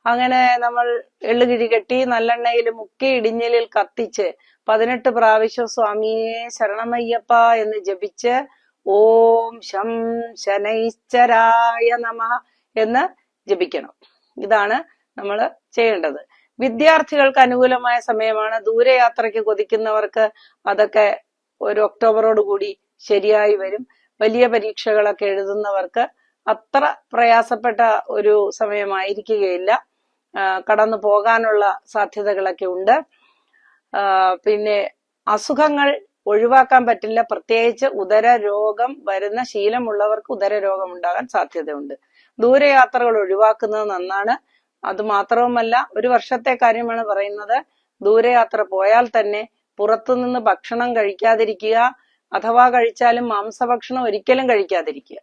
അങ്ങനെ നമ്മൾ എള്ളുകിഴി കെട്ടി നല്ലെണ്ണയിൽ മുക്കി ഇടിഞ്ഞലിൽ കത്തിച്ച് 18 പ്രാവശ്യം സ്വാമിയെ ശരണമയ്യപ്പ എന്ന് ജപിച്ച് ഓം ശം ശനൈശ്ചരായ നമഃ എന്ന് ജപിക്കണം. ഇതാണ് നമ്മൾ ചെയ്യേണ്ടത്. വിദ്യാർത്ഥികൾക്ക് അനുകൂലമായ സമയമാണ്. ദൂരയാത്രയ്ക്ക് കൊതിക്കുന്നവർക്ക് അതൊക്കെ ഒരു ഒക്ടോബറോട് കൂടി ശരിയായി വരും. വലിയ പരീക്ഷകളൊക്കെ എഴുതുന്നവർക്ക് അത്ര പ്രയാസപ്പെട്ട ഒരു സമയമായിരിക്കുകയില്ല. കടന്നു പോകാനുള്ള സാധ്യതകളൊക്കെ ഉണ്ട്. പിന്നെ അസുഖങ്ങൾ ഒഴിവാക്കാൻ പറ്റില്ല. പ്രത്യേകിച്ച് ഉദര രോഗം വരുന്ന ശീലമുള്ളവർക്ക് ഉദര രോഗം ഉണ്ടാകാൻ സാധ്യതയുണ്ട്. ദൂരയാത്രകൾ ഒഴിവാക്കുന്നത് നന്നാണ്. അത് മാത്രവുമല്ല, ഒരു വർഷത്തെ കാര്യമാണ് പറയുന്നത്. ദൂരയാത്ര പോയാൽ തന്നെ പുറത്തുനിന്ന് ഭക്ഷണം കഴിക്കാതിരിക്കുക, അഥവാ കഴിച്ചാലും മാംസഭക്ഷണം ഒരിക്കലും കഴിക്കാതിരിക്കുക.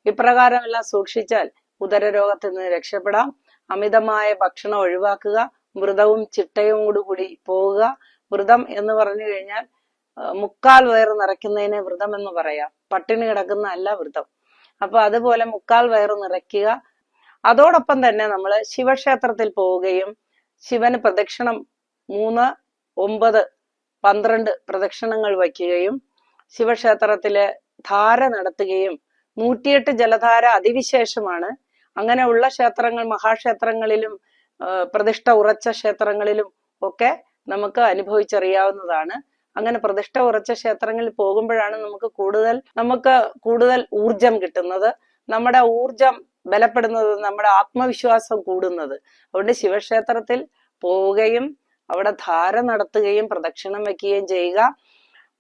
ഇപ്രകാരമെല്ലാം സൂക്ഷിച്ചാൽ ഉദരരോഗത്തിൽ നിന്ന് രക്ഷപ്പെടാം. അമിതമായ ഭക്ഷണം ഒഴിവാക്കുക. വ്രതവും ചിട്ടയും കൂടി പോവുക. വ്രതം എന്ന് പറഞ്ഞു കഴിഞ്ഞാൽ 3/4 വയറ് നിറയ്ക്കുന്നതിനെ വ്രതം എന്ന് പറയാം. പട്ടിണി കിടക്കുന്ന അല്ല വ്രതം. അപ്പൊ അതുപോലെ 3/4 വയറ് നിറയ്ക്കുക. അതോടൊപ്പം തന്നെ നമ്മൾ ശിവക്ഷേത്രത്തിൽ പോവുകയും ശിവന് പ്രദക്ഷിണം 3, 9, 12 പ്രദക്ഷിണങ്ങൾ വയ്ക്കുകയും ശിവക്ഷേത്രത്തില് ധാര നടത്തുകയും 108 ജലധാര അതിവിശേഷമാണ്. അങ്ങനെയുള്ള ക്ഷേത്രങ്ങൾ, മഹാക്ഷേത്രങ്ങളിലും പ്രതിഷ്ഠ ഉറച്ച ക്ഷേത്രങ്ങളിലും ഒക്കെ നമുക്ക് അനുഭവിച്ചറിയാവുന്നതാണ്. അങ്ങനെ പ്രതിഷ്ഠ ഉറച്ച ക്ഷേത്രങ്ങളിൽ പോകുമ്പോഴാണ് നമുക്ക് കൂടുതൽ ഊർജം കിട്ടുന്നത്, നമ്മുടെ ഊർജം ബലപ്പെടുന്നത്, നമ്മുടെ ആത്മവിശ്വാസം കൂടുന്നത്. അതുകൊണ്ട് ശിവക്ഷേത്രത്തിൽ പോവുകയും അവിടെ ധാര നടത്തുകയും പ്രദക്ഷിണം വയ്ക്കുകയും ചെയ്യുക.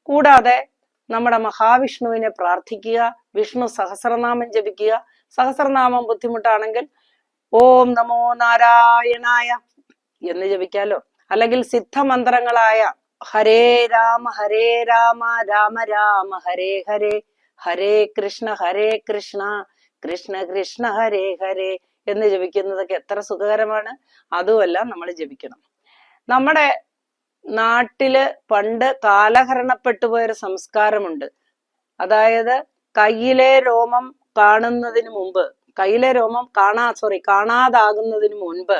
കൂടാതെ നമ്മുടെ മഹാവിഷ്ണുവിനെ പ്രാർത്ഥിക്കുക, വിഷ്ണു സഹസ്രനാമം ജപിക്കുക. സഹസ്രനാമം ബുദ്ധിമുട്ടാണെങ്കിൽ ഓം നമോ നാരായണായ എന്ന് ജപിക്കാലോ. അല്ലെങ്കിൽ സിദ്ധമന്ത്രങ്ങളായ ഹരേ രാമ രാമ രാമ ഹരേ ഹരേ, ഹരേ കൃഷ്ണ കൃഷ്ണ കൃഷ്ണ ഹരേ ഹരേ എന്ന് ജപിക്കുന്നതൊക്കെ എത്ര സുഖകരമാണ്. അതുമല്ല നമ്മൾ ജപിക്കണം. നമ്മുടെ നാട്ടില് പണ്ട് കാലഹരണപ്പെട്ടു പോയൊരു സംസ്കാരമുണ്ട്. അതായത് കയ്യിലെ രോമം കാണുന്നതിന് മുമ്പ്, കയ്യിലെ രോമം കാണാതാകുന്നതിന് മുൻപ്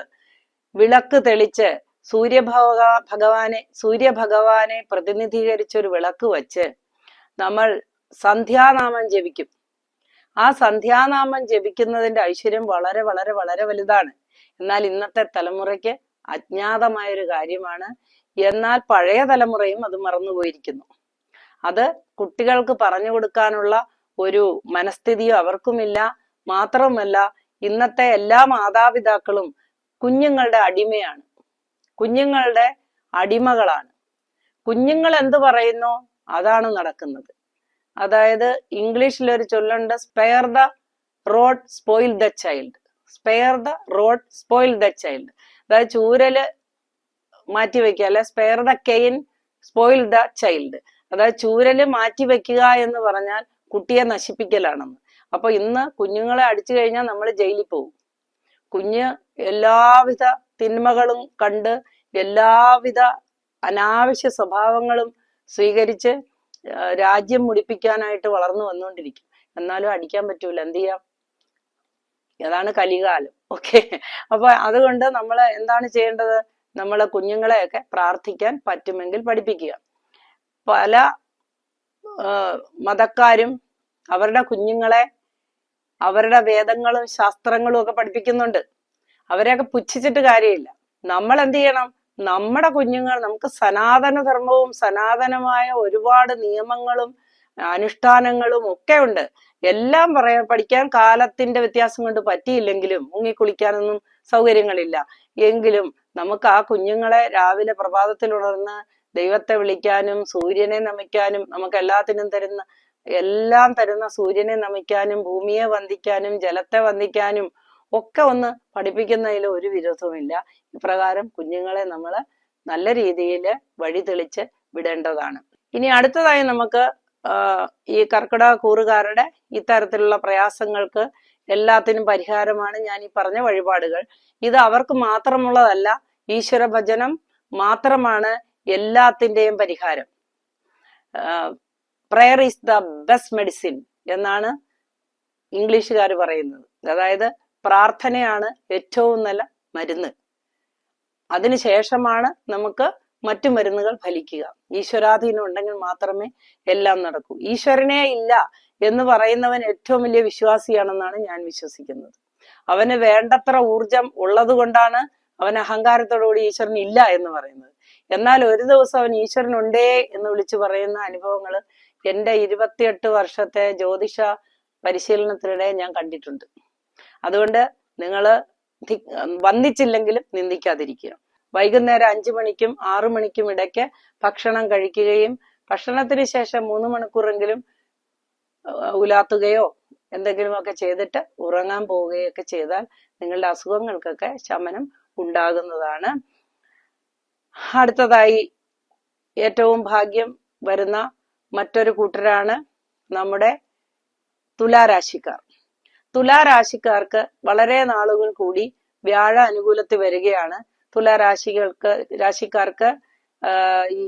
വിളക്ക് തെളിച്ച് സൂര്യഭഗവാനെ പ്രതിനിധീകരിച്ചൊരു വിളക്ക് വച്ച് നമ്മൾ സന്ധ്യാനാമം ജപിക്കും. ആ സന്ധ്യാനാമം ജപിക്കുന്നതിന്റെ ഐശ്വര്യം വളരെ വളരെ വളരെ വലുതാണ്. എന്നാൽ ഇന്നത്തെ തലമുറയ്ക്ക് അജ്ഞാതമായൊരു കാര്യമാണ്. എന്നാൽ പഴയ തലമുറയും അത് മറന്നുപോയിരിക്കുന്നു. അത് കുട്ടികൾക്ക് പറഞ്ഞു കൊടുക്കാനുള്ള ഒരു മനസ്ഥിതിയോ അവർക്കുമില്ല. മാത്രവുമല്ല, ഇന്നത്തെ എല്ലാ മാതാപിതാക്കളും കുഞ്ഞുങ്ങളുടെ അടിമയാണ്, കുഞ്ഞുങ്ങളുടെ അടിമകളാണ്. കുഞ്ഞുങ്ങൾ എന്ത് പറയുന്നു അതാണ് നടക്കുന്നത്. അതായത് ഇംഗ്ലീഷിലൊരു ചൊല്ലുണ്ട്, spare the rod spoil the child. Spare the rod spoil the child. അതായത് ചൂരല് മാറ്റിവെക്കുക, അല്ലെ spare the cane spoil the child. അതായത് ചൂരല് മാറ്റിവെക്കുക എന്ന് പറഞ്ഞാൽ കുട്ടിയെ നശിപ്പിക്കലാണെന്ന്. അപ്പൊ ഇന്ന് കുഞ്ഞുങ്ങളെ അടിച്ചു കഴിഞ്ഞാൽ നമ്മൾ ജയിലിൽ പോകും. കുഞ്ഞ് എല്ലാവിധ തിന്മകളും കണ്ട് എല്ലാവിധ അനാവശ്യ സ്വഭാവങ്ങളും സ്വീകരിച്ച് രാജ്യം മുടിപ്പിക്കാനായിട്ട് വളർന്നു വന്നുകൊണ്ടിരിക്കും. എന്നാലും അടിക്കാൻ പറ്റൂല, എന്ത് ചെയ്യാം? അതാണ് കലികാലം. ഓക്കെ, അപ്പൊ അതുകൊണ്ട് നമ്മൾ എന്താണ് ചെയ്യേണ്ടത്? നമ്മളെ കുഞ്ഞുങ്ങളെയൊക്കെ പ്രാർത്ഥിക്കാൻ പറ്റുമെങ്കിൽ പഠിപ്പിക്കുക. പല മതക്കാരും അവരുടെ കുഞ്ഞുങ്ങളെ അവരുടെ വേദങ്ങളും ശാസ്ത്രങ്ങളും ഒക്കെ പഠിപ്പിക്കുന്നുണ്ട്. അവരെയൊക്കെ പുച്ഛിച്ചിട്ട് കാര്യമില്ല. നമ്മൾ എന്ത് ചെയ്യണം? നമ്മുടെ കുഞ്ഞുങ്ങൾ, നമുക്ക് സനാതന ധർമ്മവും സനാതനമായ ഒരുപാട് നിയമങ്ങളും അനുഷ്ഠാനങ്ങളും ഒക്കെ ഉണ്ട്. എല്ലാം പഠിക്കാൻ കാലത്തിന്റെ വ്യത്യാസം കൊണ്ട് പറ്റിയില്ലെങ്കിലും, മുങ്ങിക്കുളിക്കാനൊന്നും സൗകര്യങ്ങളില്ല എങ്കിലും നമുക്ക് ആ കുഞ്ഞുങ്ങളെ രാവിലെ പ്രഭാതത്തിൽ ഉണർന്ന് ദൈവത്തെ വിളിക്കാനും സൂര്യനെ നമിക്കാനും, നമുക്ക് എല്ലാം തരുന്ന സൂര്യനെ നമിക്കാനും ഭൂമിയെ വന്ദിക്കാനും ജലത്തെ വന്ദിക്കാനും ഒക്കെ ഒന്ന് പഠിപ്പിക്കുന്നതിൽ ഒരു വിരോധവുമില്ല. ഇപ്രകാരം കുഞ്ഞുങ്ങളെ നമ്മൾ നല്ല രീതിയിൽ വഴി തെളിച്ച് വിടേണ്ടതാണ്. ഇനി അടുത്തതായി നമുക്ക് ഈ കർക്കിടക കൂറുകാരുടെ ഇത്തരത്തിലുള്ള പ്രയാസങ്ങൾക്ക് എല്ലാത്തിനും പരിഹാരമാണ് ഞാൻ ഈ പറഞ്ഞ വഴിപാടുകൾ. ഇത് അവർക്ക് മാത്രമുള്ളതല്ല, ഈശ്വര ഭജനം മാത്രമാണ് എല്ലാത്തിൻ്റെയും പരിഹാരം. Prayer is the best medicine എന്നാണ് ഇംഗ്ലീഷുകാർ പറയുന്നത്. അതായത് പ്രാർത്ഥനയാണ് ഏറ്റവും നല്ല മരുന്ന്. അതിനുശേഷമാണ് നമുക്ക് മറ്റു മരുന്നുകൾ ഫലിക്കുക. ഈശ്വരാധീനം ഉണ്ടെങ്കിൽ മാത്രമേ എല്ലാം നടക്കൂ. ഈശ്വരനെ ഇല്ല എന്ന് പറയുന്നവൻ ഏറ്റവും വലിയ വിശ്വാസിയാണെന്നാണ് ഞാൻ വിശ്വസിക്കുന്നത്. അവന് വേണ്ടത്ര ഊർജം ഉള്ളത് കൊണ്ടാണ് അവൻ അഹങ്കാരത്തോടുകൂടി ഈശ്വരൻ ഇല്ല എന്ന് പറയുന്നത്. എന്നാൽ ഒരു ദിവസം അവൻ ഈശ്വരൻ ഉണ്ടേ എന്ന് വിളിച്ചു പറയുന്ന അനുഭവങ്ങൾ എൻ്റെ 28 വർഷത്തെ ജ്യോതിഷ പരിശീലനത്തിനിടെ ഞാൻ കണ്ടിട്ടുണ്ട്. അതുകൊണ്ട് നിങ്ങൾ വന്ദിച്ചില്ലെങ്കിലും നിന്ദിക്കാതിരിക്കുക. വൈകുന്നേരം 5 മണിക്കും 6 മണിക്കും ഇടയ്ക്ക് ഭക്ഷണം കഴിക്കുകയും ഭക്ഷണത്തിന് ശേഷം 3 മണിക്കൂറെങ്കിലും ഉലാത്തുകയോ എന്തെങ്കിലുമൊക്കെ ചെയ്തിട്ട് ഉറങ്ങാൻ പോവുകയൊക്കെ ചെയ്താൽ നിങ്ങളുടെ അസുഖങ്ങൾക്കൊക്കെ ശമനം ഉണ്ടാകുന്നതാണ്. അടുത്തതായി ഏറ്റവും ഭാഗ്യം വരുന്ന മറ്റൊരു കൂട്ടരാണ് നമ്മുടെ തുലാരാശിക്കാർ. തുലാരാശിക്കാർക്ക് വളരെ നാളുകൾ കൂടി വ്യാഴ അനുകൂലത്തിൽ വരികയാണ്. രാശിക്കാർക്ക് ഈ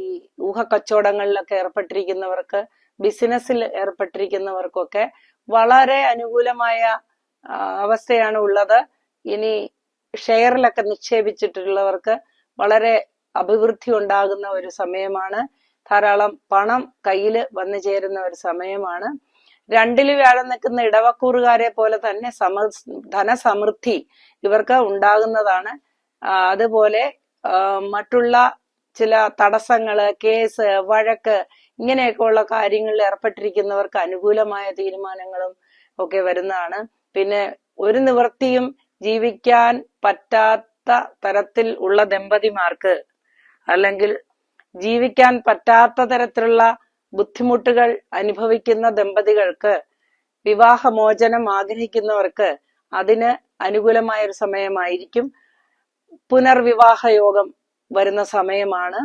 ഊഹക്കച്ചവടങ്ങളിലൊക്കെ ഏർപ്പെട്ടിരിക്കുന്നവർക്ക്, ബിസിനസ്സിൽ ഏർപ്പെട്ടിരിക്കുന്നവർക്കൊക്കെ വളരെ അനുകൂലമായ അവസ്ഥയാണ് ഉള്ളത്. ഇനി ഷെയറിലൊക്കെ നിക്ഷേപിച്ചിട്ടുള്ളവർക്ക് വളരെ അഭിവൃദ്ധി ഉണ്ടാകുന്ന ഒരു സമയമാണ്. ധാരാളം പണം കയ്യിൽ വന്നു ചേരുന്ന ഒരു സമയമാണ്. 2 വ്യാഴം നിൽക്കുന്ന ഇടവക്കൂറുകാരെ പോലെ തന്നെ ധനസമൃദ്ധി ഇവർക്ക് ഉണ്ടാകുന്നതാണ്. അതുപോലെ മറ്റുള്ള ചില തടസ്സങ്ങള്, കേസ്, വഴക്ക് ഇങ്ങനെയൊക്കെ ഉള്ള കാര്യങ്ങളിൽ ഏർപ്പെട്ടിരിക്കുന്നവർക്ക് അനുകൂലമായ തീരുമാനങ്ങളും ഒക്കെ വരുന്നതാണ്. പിന്നെ ഒരു നിവൃത്തിയും ജീവിക്കാൻ പറ്റാത്ത തരത്തിൽ ഉള്ള ദമ്പതിമാർക്ക്, അല്ലെങ്കിൽ ജീവിക്കാൻ പറ്റാത്ത തരത്തിലുള്ള ബുദ്ധിമുട്ടുകൾ അനുഭവിക്കുന്ന ദമ്പതികൾക്ക്, വിവാഹമോചനം ആഗ്രഹിക്കുന്നവർക്ക് അതിന് അനുകൂലമായ ഒരു സമയമായിരിക്കും. പുനർവിവാഹ യോഗം വരുന്ന സമയമാണ്.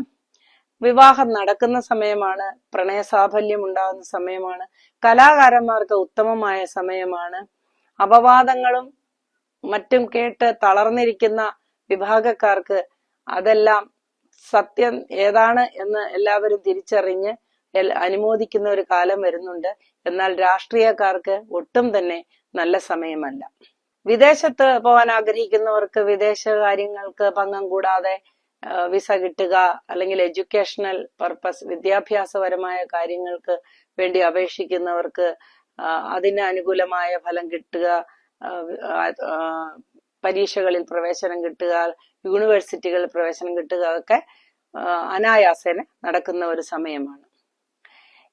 വിവാഹം നടക്കുന്ന സമയമാണ്, പ്രണയസാഫല്യം ഉണ്ടാകുന്ന സമയമാണ്, കലാകാരന്മാർക്ക് ഉത്തമമായ സമയമാണ്. അപവാദങ്ങളും മറ്റും കേട്ട് തളർന്നിരിക്കുന്ന വിഭാഗക്കാർക്ക് അതെല്ലാം സത്യം ഏതാണ് എന്ന് എല്ലാവരും തിരിച്ചറിഞ്ഞ് അനുമോദിക്കുന്ന ഒരു കാലം വരുന്നുണ്ട്. എന്നാൽ രാഷ്ട്രീയക്കാർക്ക് ഒട്ടും തന്നെ നല്ല സമയമല്ല. വിദേശത്ത് പോകാൻ ആഗ്രഹിക്കുന്നവർക്ക് വിദേശ കാര്യങ്ങൾക്ക് ഭംഗം കൂടാതെ വിസ കിട്ടുക, അല്ലെങ്കിൽ എഡ്യൂക്കേഷണൽ പർപ്പസ് വിദ്യാഭ്യാസപരമായ കാര്യങ്ങൾക്ക് വേണ്ടി അപേക്ഷിക്കുന്നവർക്ക് അതിന് അനുകൂലമായ ഫലം കിട്ടുക, പരീക്ഷകളിൽ പ്രവേശനം കിട്ടുക, യൂണിവേഴ്സിറ്റികളിൽ പ്രവേശനം കിട്ടുക ഒക്കെ അനായാസേന നടക്കുന്ന ഒരു സമയമാണ്.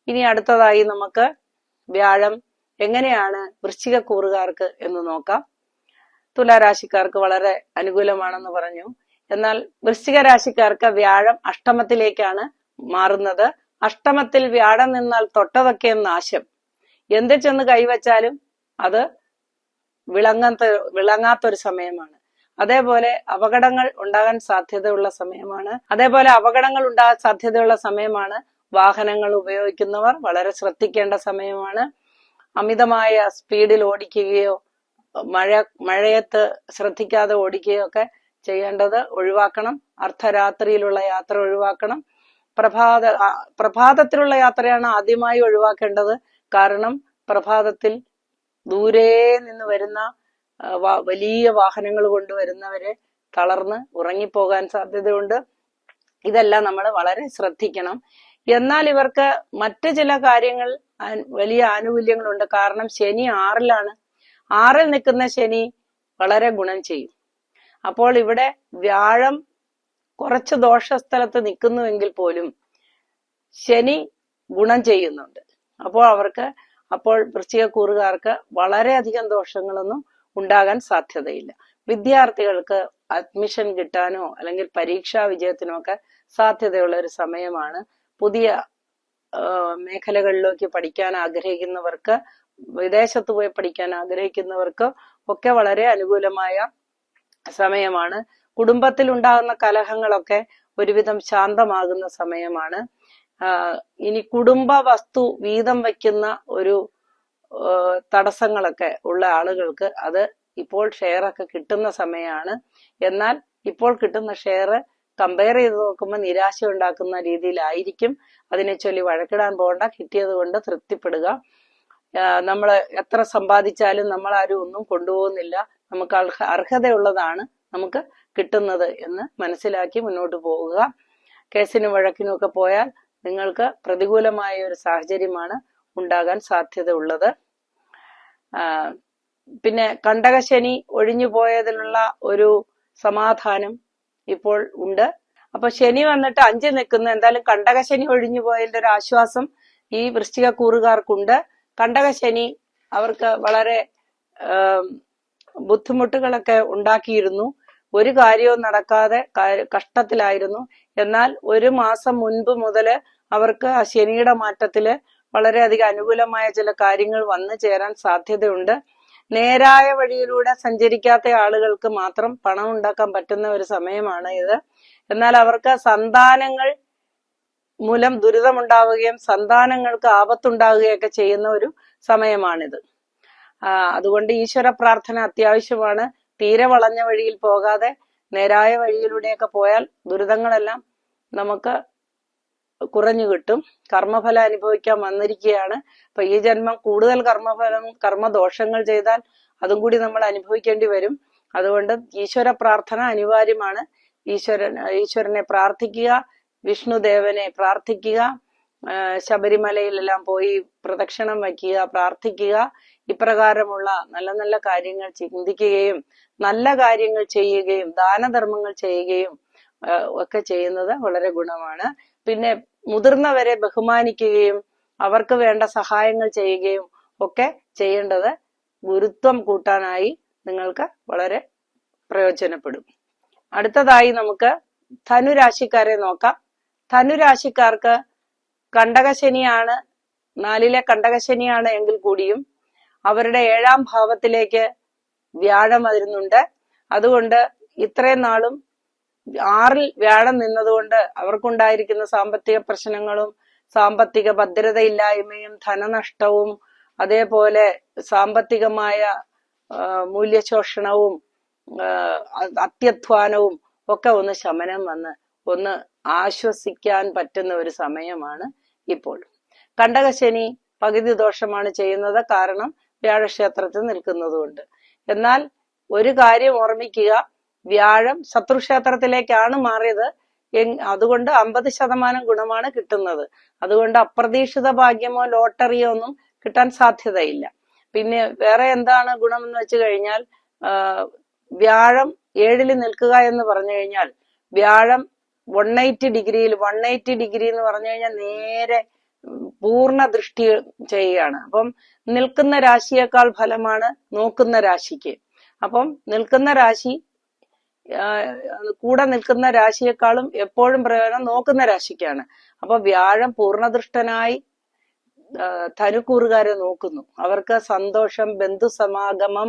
ഇനി അടുത്തതായി നമുക്ക് വ്യാഴം എങ്ങനെയാണ് വൃശ്ചികക്കൂറുകാർക്ക് എന്ന് നോക്കാം. തുലാരാശിക്കാർക്ക് വളരെ അനുകൂലമാണെന്ന് പറഞ്ഞു. എന്നാൽ വൃശ്ചിക രാശിക്കാർക്ക് വ്യാഴം അഷ്ടമത്തിലേക്കാണ് മാറുന്നത്. അഷ്ടമത്തിൽ വ്യാഴം നിന്നാൽ തൊട്ടതൊക്കെ നാശം. എന്ത് ചെന്ന് കൈവച്ചാലും അത് വിളങ്ങാത്തൊരു സമയമാണ്. അതേപോലെ അപകടങ്ങൾ ഉണ്ടാകാൻ സാധ്യതയുള്ള സമയമാണ്. വാഹനങ്ങൾ ഉപയോഗിക്കുന്നവർ വളരെ ശ്രദ്ധിക്കേണ്ട സമയമാണ്. അമിതമായ സ്പീഡിൽ ഓടിക്കുകയോ മഴയത്ത് ശ്രദ്ധിക്കാതെ ഓടിക്കുകയോ ഒക്കെ ചെയ്യേണ്ടത് ഒഴിവാക്കണം. അർദ്ധരാത്രിയിലുള്ള യാത്ര ഒഴിവാക്കണം. പ്രഭാതത്തിലുള്ള യാത്രയാണ് ആദ്യമായി ഒഴിവാക്കേണ്ടത്. കാരണം പ്രഭാതത്തിൽ ദൂരെ നിന്ന് വരുന്ന വലിയ വാഹനങ്ങൾ കൊണ്ടുവരുന്നവരെ തളർന്ന് ഉറങ്ങിപ്പോകാൻ സാധ്യതയുണ്ട്. ഇതെല്ലാം നമ്മൾ വളരെ ശ്രദ്ധിക്കണം. എന്നാൽ ഇവർക്ക് മറ്റു ചില കാര്യങ്ങൾ വലിയ ആനുകൂല്യങ്ങളുണ്ട്. കാരണം ശനി 6-ലാണ്. 6-ൽ നിൽക്കുന്ന ശനി വളരെ ഗുണം ചെയ്യും. അപ്പോൾ ഇവിടെ വ്യാഴം കുറച്ച് ദോഷസ്ഥലത്ത് നിൽക്കുന്നുവെങ്കിൽ പോലും ശനി ഗുണം ചെയ്യുന്നുണ്ട്. അപ്പോൾ വൃശ്ചികക്കൂറുകാർക്ക് വളരെയധികം ദോഷങ്ങളൊന്നും ഉണ്ടാകാൻ സാധ്യതയില്ല. വിദ്യാർത്ഥികൾക്ക് അഡ്മിഷൻ കിട്ടാനോ അല്ലെങ്കിൽ പരീക്ഷാ വിജയത്തിനോ ഒക്കെ സാധ്യതയുള്ള ഒരു സമയമാണ്. പുതിയ മേഖലകളിലേക്ക് പഠിക്കാൻ ആഗ്രഹിക്കുന്നവർക്ക്, വിദേശത്ത് പോയി പഠിക്കാൻ ആഗ്രഹിക്കുന്നവർക്ക് ഒക്കെ വളരെ അനുകൂലമായ സമയമാണ്. കുടുംബത്തിൽ ഉണ്ടാകുന്ന കലഹങ്ങളൊക്കെ ഒരുവിധം ശാന്തമാകുന്ന സമയമാണ്. ഇനി കുടുംബ വസ്തു വീതം വയ്ക്കുന്ന ഒരു തടസ്സങ്ങളൊക്കെ ഉള്ള ആളുകൾക്ക് അത് ഇപ്പോൾ ഷെയറൊക്കെ കിട്ടുന്ന സമയമാണ്. എന്നാൽ ഇപ്പോൾ കിട്ടുന്ന ഷെയർ കമ്പയർ ചെയ്ത് നോക്കുമ്പോൾ നിരാശ ഉണ്ടാക്കുന്ന രീതിയിലായിരിക്കും. അതിനെ ചൊല്ലി വഴക്കിടാൻ പോകണ്ട. കിട്ടിയത് കൊണ്ട് തൃപ്തിപ്പെടുക. നമ്മൾ എത്ര സമ്പാദിച്ചാലും നമ്മൾ ആരും ഒന്നും കൊണ്ടുപോകുന്നില്ല. നമുക്ക് അർഹതയുള്ളതാണ് നമുക്ക് കിട്ടുന്നത് എന്ന് മനസ്സിലാക്കി മുന്നോട്ട് പോകുക. കേസിനും വഴക്കിനും ഒക്കെ പോയാൽ നിങ്ങൾക്ക് പ്രതികൂലമായ ഒരു സാഹചര്യമാണ് ഉണ്ടാകാൻ സാധ്യത ഉള്ളത്. പിന്നെ കണ്ടകശനി ഒഴിഞ്ഞു പോയതിലുള്ള ഒരു സമാധാനം ഇപ്പോൾ ഉണ്ട്. അപ്പൊ ശനി വന്നിട്ട് 5 നിൽക്കുന്നു. എന്തായാലും കണ്ടകശനി ഒഴിഞ്ഞു പോയതിന്റെ ഒരു ആശ്വാസം ഈ വൃശ്ചികക്കൂറുകാർക്കുണ്ട്. കണ്ടകശനി അവർക്ക് വളരെ ബുദ്ധിമുട്ടുകളൊക്കെ ഉണ്ടാക്കിയിരുന്നു. ഒരു കാര്യവും നടക്കാതെ കഷ്ടത്തിലായിരുന്നു. എന്നാൽ 1 മാസം മുൻപ് മുതൽ അവർക്ക് ആ ശനിയുടെ മാറ്റത്തില് വളരെയധികം അനുകൂലമായ ചില കാര്യങ്ങൾ വന്നു ചേരാൻ സാധ്യതയുണ്ട്. നേരായ വഴിയിലൂടെ സഞ്ചരിക്കാത്ത ആളുകൾക്ക് മാത്രം പണം ഉണ്ടാക്കാൻ പറ്റുന്ന ഒരു സമയമാണ് ഇത്. എന്നാൽ അവർക്ക് സന്താനങ്ങൾ മൂലം ദുരിതമുണ്ടാവുകയും സന്താനങ്ങൾക്ക് ആപത്തുണ്ടാവുകയൊക്കെ ചെയ്യുന്ന ഒരു സമയമാണിത്. അതുകൊണ്ട് ഈശ്വര പ്രാർത്ഥന അത്യാവശ്യമാണ്. തീരെ വളഞ്ഞ വഴിയിൽ പോകാതെ നേരായ വഴിയിലൂടെയൊക്കെ പോയാൽ ദുരിതങ്ങളെല്ലാം നമുക്ക് കുറഞ്ഞു കിട്ടും. കർമ്മഫലം അനുഭവിക്കാൻ വന്നിരിക്കുകയാണ്. അപ്പൊ ഈ ജന്മം കൂടുതൽ കർമ്മദോഷങ്ങൾ ചെയ്താൽ അതും കൂടി നമ്മൾ അനുഭവിക്കേണ്ടി വരും. അതുകൊണ്ട് ഈശ്വര പ്രാർത്ഥന അനിവാര്യമാണ്. ഈശ്വരനെ പ്രാർത്ഥിക്കുക, വിഷ്ണുദേവനെ പ്രാർത്ഥിക്കുക, ശബരിമലയിലെല്ലാം പോയി പ്രദക്ഷിണം വയ്ക്കുക, പ്രാർത്ഥിക്കുക. ഇപ്രകാരമുള്ള നല്ല നല്ല കാര്യങ്ങൾ ചിന്തിക്കുകയും നല്ല കാര്യങ്ങൾ ചെയ്യുകയും ദാനധർമ്മങ്ങൾ ചെയ്യുകയും ഒക്കെ ചെയ്യുന്നത് വളരെ ഗുണമാണ്. പിന്നെ മുതിർന്നവരെ ബഹുമാനിക്കുകയും അവർക്ക് വേണ്ട സഹായങ്ങൾ ചെയ്യുകയും ഒക്കെ ചെയ്യേണ്ടത് ഗുരുത്വം കൂട്ടാനായി നിങ്ങൾക്ക് വളരെ പ്രയോജനപ്പെടും. അടുത്തതായി നമുക്ക് ധനുരാശിക്കാരെ നോക്കാം. ധനുരാശിക്കാർക്ക് കണ്ടകശനിയാണ്, 4-ലെ കണ്ടകശനിയാണ് എങ്കിൽ കൂടിയും അവരുടെ 7-ാം ഭാവത്തിലേക്ക് വ്യാഴം വരുന്നുണ്ട്. അതുകൊണ്ട് ഇത്രയും നാളും 6ൽ വ്യാഴം നിന്നതുകൊണ്ട് അവർക്കുണ്ടായിരിക്കുന്ന സാമ്പത്തിക പ്രശ്നങ്ങളും സാമ്പത്തിക ഭദ്രതയില്ലായ്മയും ധനനഷ്ടവും അതേപോലെ സാമ്പത്തികമായ മൂല്യശോഷണവും അത്യധ്വാനവും ഒക്കെ ഒന്ന് ശമനം വന്ന് ഒന്ന് ആശ്വസിക്കാൻ പറ്റുന്ന ഒരു സമയമാണ് ഇപ്പോൾ. കണ്ടകശനി പകുതി ദോഷമാണ് ചെയ്യുന്നത്, കാരണം വ്യാഴക്ഷേത്രത്തിൽ നിൽക്കുന്നതുകൊണ്ട്. എന്നാൽ ഒരു കാര്യം ഓർമ്മിക്കുക, വ്യാഴം ശത്രുക്ഷേത്രത്തിലേക്കാണ് മാറിയത്, അതുകൊണ്ട് 50% ഗുണമാണ് കിട്ടുന്നത്. അതുകൊണ്ട് അപ്രതീക്ഷിത ഭാഗ്യമോ ലോട്ടറിയോ ഒന്നും കിട്ടാൻ സാധ്യതയില്ല. പിന്നെ വേറെ എന്താണ് ഗുണം എന്ന് വെച്ച് കഴിഞ്ഞാൽ, വ്യാഴം 7ൽ നിൽക്കുക എന്ന് പറഞ്ഞു കഴിഞ്ഞാൽ, വ്യാഴം 180 ഡിഗ്രി എന്ന് പറഞ്ഞു കഴിഞ്ഞാൽ നേരെ പൂർണ്ണ ദൃഷ്ടി ചെയ്യുകയാണ്. അപ്പം നിൽക്കുന്ന രാശിയേക്കാൾ ഫലമാണ് നോക്കുന്ന രാശിക്ക്. അപ്പം നിൽക്കുന്ന രാശി കൂടെ നിൽക്കുന്ന രാശിയെക്കാളും എപ്പോഴും പ്രയോജനം നോക്കുന്ന രാശിക്കാണ്. അപ്പൊ വ്യാഴം പൂർണ്ണദൃഷ്ടനായി ധനുക്കൂറുകാരെ നോക്കുന്നു. അവർക്ക് സന്തോഷം, ബന്ധുസമാഗമം,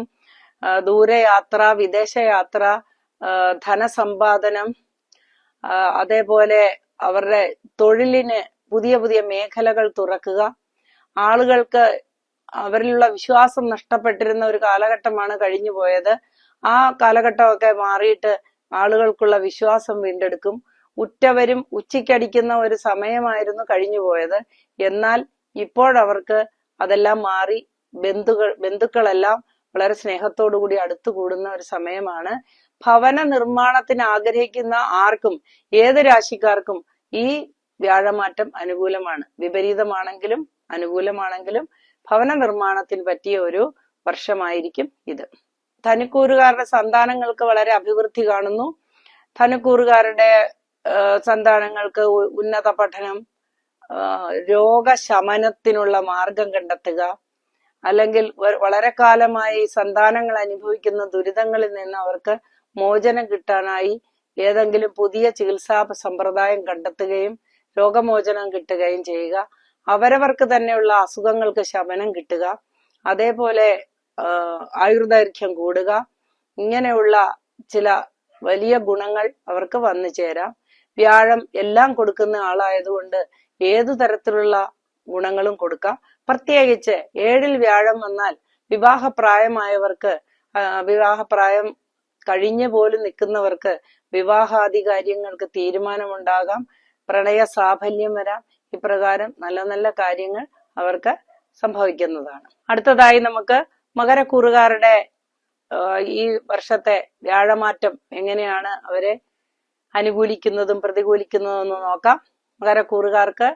ദൂരയാത്ര, വിദേശയാത്ര, ധനസമ്പാദനം, അതേപോലെ അവരുടെ തൊഴിലിന് പുതിയ പുതിയ മേഖലകൾ തുറക്കുക. ആളുകൾക്ക് അവരിലുള്ള വിശ്വാസം നഷ്ടപ്പെട്ടിരുന്ന ഒരു കാലഘട്ടമാണ് കഴിഞ്ഞു പോയത്. ആ കാലഘട്ടമൊക്കെ മാറിയിട്ട് ആളുകൾക്കുള്ള വിശ്വാസം വീണ്ടെടുക്കും. ഉറ്റവരും ഉച്ചയ്ക്കടിക്കുന്ന ഒരു സമയമായിരുന്നു കഴിഞ്ഞു പോയത്. എന്നാൽ ഇപ്പോഴവർക്ക് അതെല്ലാം മാറി ബന്ധുക്കളെല്ലാം വളരെ സ്നേഹത്തോടുകൂടി അടുത്തു കൂടുന്ന ഒരു സമയമാണ്. ഭവന നിർമ്മാണത്തിന് ആഗ്രഹിക്കുന്ന ആർക്കും, ഏത് രാശിക്കാർക്കും ഈ വ്യാഴമാറ്റം അനുകൂലമാണ്. വിപരീതമാണെങ്കിലും അനുകൂലമാണെങ്കിലും ഭവന നിർമ്മാണത്തിന് പറ്റിയ ഒരു വർഷമായിരിക്കും ഇത്. ധനുക്കൂറുകാരുടെ സന്താനങ്ങൾക്ക് വളരെ അഭിവൃദ്ധി കാണുന്നു. ധനുക്കൂറുകാരുടെ സന്താനങ്ങൾക്ക് ഉന്നത പഠനം, രോഗശമനത്തിനുള്ള മാർഗം കണ്ടെത്തുക, അല്ലെങ്കിൽ വളരെ കാലമായി സന്താനങ്ങൾ അനുഭവിക്കുന്ന ദുരിതങ്ങളിൽ നിന്ന് അവർക്ക് മോചനം കിട്ടാനായി ഏതെങ്കിലും പുതിയ ചികിത്സാ സമ്പ്രദായം കണ്ടെത്തുകയും രോഗമോചനം കിട്ടുകയും ചെയ്യുക. അവരവർക്ക് തന്നെയുള്ള അസുഖങ്ങൾക്ക് ശമനം കിട്ടുക, അതേപോലെ ആയുർദൈർഘ്യം കൂടുക, ഇങ്ങനെയുള്ള ചില വലിയ ഗുണങ്ങൾ അവർക്ക് വന്നു ചേരാം. വ്യാഴം എല്ലാം കൊടുക്കുന്ന ആളായതുകൊണ്ട് ഏതു തരത്തിലുള്ള ഗുണങ്ങളും കൊടുക്കാം. പ്രത്യേകിച്ച് 7ൽ വ്യാഴം വന്നാൽ വിവാഹപ്രായമായവർക്ക്, വിവാഹപ്രായം കഴിഞ്ഞു പോലും നിൽക്കുന്നവർക്ക് വിവാഹാദി കാര്യങ്ങൾക്ക് തീരുമാനമുണ്ടാകാം, പ്രണയ സാഫല്യം വരാം. ഇപ്രകാരം നല്ല നല്ല കാര്യങ്ങൾ അവർക്ക് സംഭവിക്കുന്നതാണ്. അടുത്തതായി നമുക്ക് മകരക്കൂറുകാരുടെ ഈ വർഷത്തെ വ്യാഴമാറ്റം എങ്ങനെയാണ് അവരെ അനുകൂലിക്കുന്നതും പ്രതികൂലിക്കുന്നതും എന്ന് നോക്കാം. മകരക്കൂറുകാർക്ക്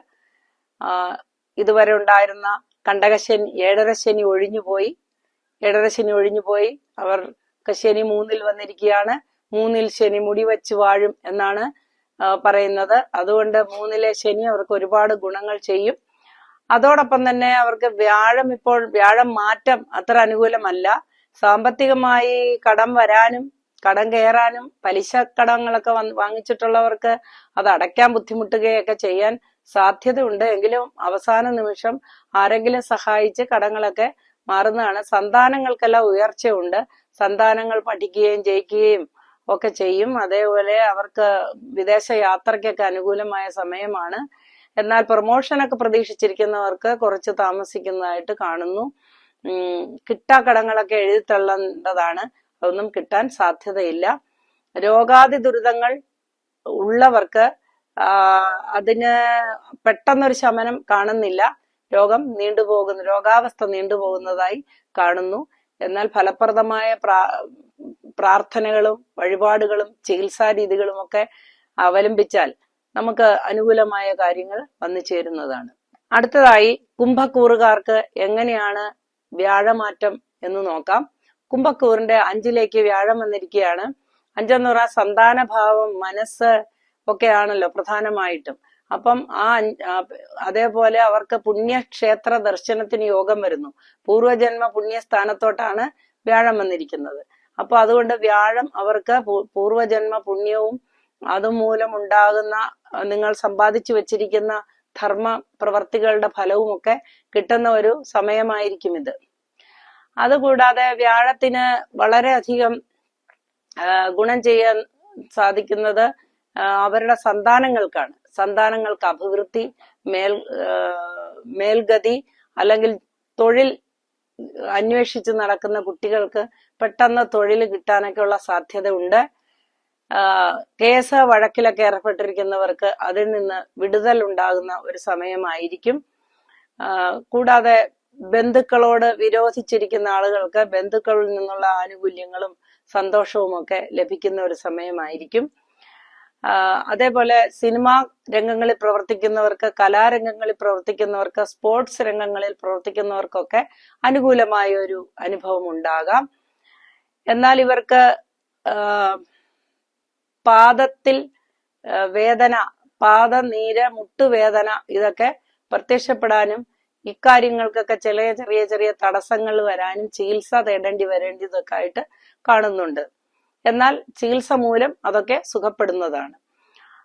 ഇതുവരെ ഉണ്ടായിരുന്ന കണ്ടകശനി, ഏഴരശനി ഒഴിഞ്ഞുപോയി. അവർക്ക് ശനി 3ൽ വന്നിരിക്കുകയാണ്. 3ൽ ശനി മുടിവെച്ച് വാഴും എന്നാണ് പറയുന്നത്. അതുകൊണ്ട് 3ലെ ശനി അവർക്ക് ഒരുപാട് ഗുണങ്ങൾ ചെയ്യും. അതോടൊപ്പം തന്നെ അവർക്ക് വ്യാഴം മാറ്റം അത്ര അനുകൂലമല്ല. സാമ്പത്തികമായി കടം വരാനും കടം കയറാനും, പലിശ കടങ്ങളൊക്കെ വാങ്ങിച്ചിട്ടുള്ളവർക്ക് അത് അടയ്ക്കാൻ ബുദ്ധിമുട്ടുകയൊക്കെ ചെയ്യാൻ സാധ്യതയുണ്ട്. എങ്കിലും അവസാന നിമിഷം ആരെങ്കിലും സഹായിച്ച് കടങ്ങളൊക്കെ മാറുന്നതാണ്. സന്താനങ്ങൾക്കെല്ലാം ഉയർച്ചയുണ്ട്. സന്താനങ്ങൾ പഠിക്കുകയും ജയിക്കുകയും ഒക്കെ ചെയ്യും. അതേപോലെ അവർക്ക് വിദേശ യാത്രയ്ക്കൊക്കെ അനുകൂലമായ സമയമാണ്. എന്നാൽ പ്രൊമോഷനൊക്കെ പ്രതീക്ഷിച്ചിരിക്കുന്നവർക്ക് കുറച്ച് താമസിക്കുന്നതായിട്ട് കാണുന്നു. കിട്ടാക്കടങ്ങളൊക്കെ എഴുതിത്തള്ളേണ്ടതാണ്, അതൊന്നും കിട്ടാൻ സാധ്യതയില്ല. രോഗാദി ദുരിതങ്ങൾ ഉള്ളവർക്ക് അതിന് പെട്ടെന്നൊരു ശമനം കാണുന്നില്ല. രോഗാവസ്ഥ നീണ്ടുപോകുന്നതായി കാണുന്നു. എന്നാൽ ഫലപ്രദമായ പ്രാർത്ഥനകളും വഴിപാടുകളും ചികിത്സാ രീതികളും ഒക്കെ അവലംബിച്ചാൽ നമുക്ക് അനുകൂലമായ കാര്യങ്ങൾ വന്നു ചേരുന്നതാണ്. അടുത്തതായി കുംഭക്കൂറുകാർക്ക് എങ്ങനെയാണ് വ്യാഴമാറ്റം എന്ന് നോക്കാം. കുംഭക്കൂറിന്റെ 5ലേക്ക് വ്യാഴം വന്നിരിക്കുകയാണ്. 5 പറഞ്ഞാൽ സന്താനഭാവം, മനസ്സ് ഒക്കെയാണല്ലോ പ്രധാനമായിട്ടും. അപ്പം അതേപോലെ അവർക്ക് പുണ്യക്ഷേത്ര ദർശനത്തിന് യോഗം വരുന്നു. പൂർവജന്മ പുണ്യസ്ഥാനത്തോട്ടാണ് വ്യാഴം വന്നിരിക്കുന്നത്. അപ്പൊ അതുകൊണ്ട് വ്യാഴം അവർക്ക് പൂർവജന്മ പുണ്യവും അതുമൂലം ഉണ്ടാകുന്ന നിങ്ങൾ സമ്പാദിച്ചു വെച്ചിരിക്കുന്ന ധർമ്മ പ്രവർത്തികളുടെ ഫലവും ഒക്കെ കിട്ടുന്ന ഒരു സമയമായിരിക്കും ഇത്. അതുകൂടാതെ വ്യാഴത്തിന് വളരെയധികം ഗുണം ചെയ്യാൻ സാധിക്കുന്നത് അവരുടെ സന്താനങ്ങൾക്കാണ്. സന്താനങ്ങൾക്ക് അഭിവൃദ്ധി, മേൽഗതി, അല്ലെങ്കിൽ തൊഴിൽ അന്വേഷിച്ച് നടക്കുന്ന കുട്ടികൾക്ക് പെട്ടെന്ന് തൊഴിൽ കിട്ടാനൊക്കെ ഉള്ള സാധ്യത ഉണ്ട്. കേസ് വഴക്കിലൊക്കെ ഏർപ്പെട്ടിരിക്കുന്നവർക്ക് അതിൽ നിന്ന് വിടുതൽ ഉണ്ടാകുന്ന ഒരു സമയമായിരിക്കും. കൂടാതെ ബന്ധുക്കളോട് വിരോധിച്ചിരിക്കുന്ന ആളുകൾക്ക് ബന്ധുക്കളിൽ നിന്നുള്ള ആനുകൂല്യങ്ങളും സന്തോഷവും ഒക്കെ ലഭിക്കുന്ന ഒരു സമയമായിരിക്കും. അതേപോലെ സിനിമാ രംഗങ്ങളിൽ പ്രവർത്തിക്കുന്നവർക്ക്, കലാരംഗങ്ങളിൽ പ്രവർത്തിക്കുന്നവർക്ക്, സ്പോർട്സ് രംഗങ്ങളിൽ പ്രവർത്തിക്കുന്നവർക്കൊക്കെ അനുകൂലമായ ഒരു അനുഭവം ഉണ്ടാകാം. എന്നാൽ ഇവർക്ക് പാദത്തിൽ വേദന, പാദനീര്, മുട്ടുവേദന ഇതൊക്കെ പ്രത്യക്ഷപ്പെടാനും ഇക്കാര്യങ്ങൾക്കൊക്കെ ചെറിയ ചെറിയ തടസ്സങ്ങൾ വരാനും ചികിത്സ വരേണ്ടതൊക്കെ ആയിട്ട് കാണുന്നുണ്ട്. എന്നാൽ ചികിത്സ മൂലം അതൊക്കെ സുഖപ്പെടുന്നതാണ്.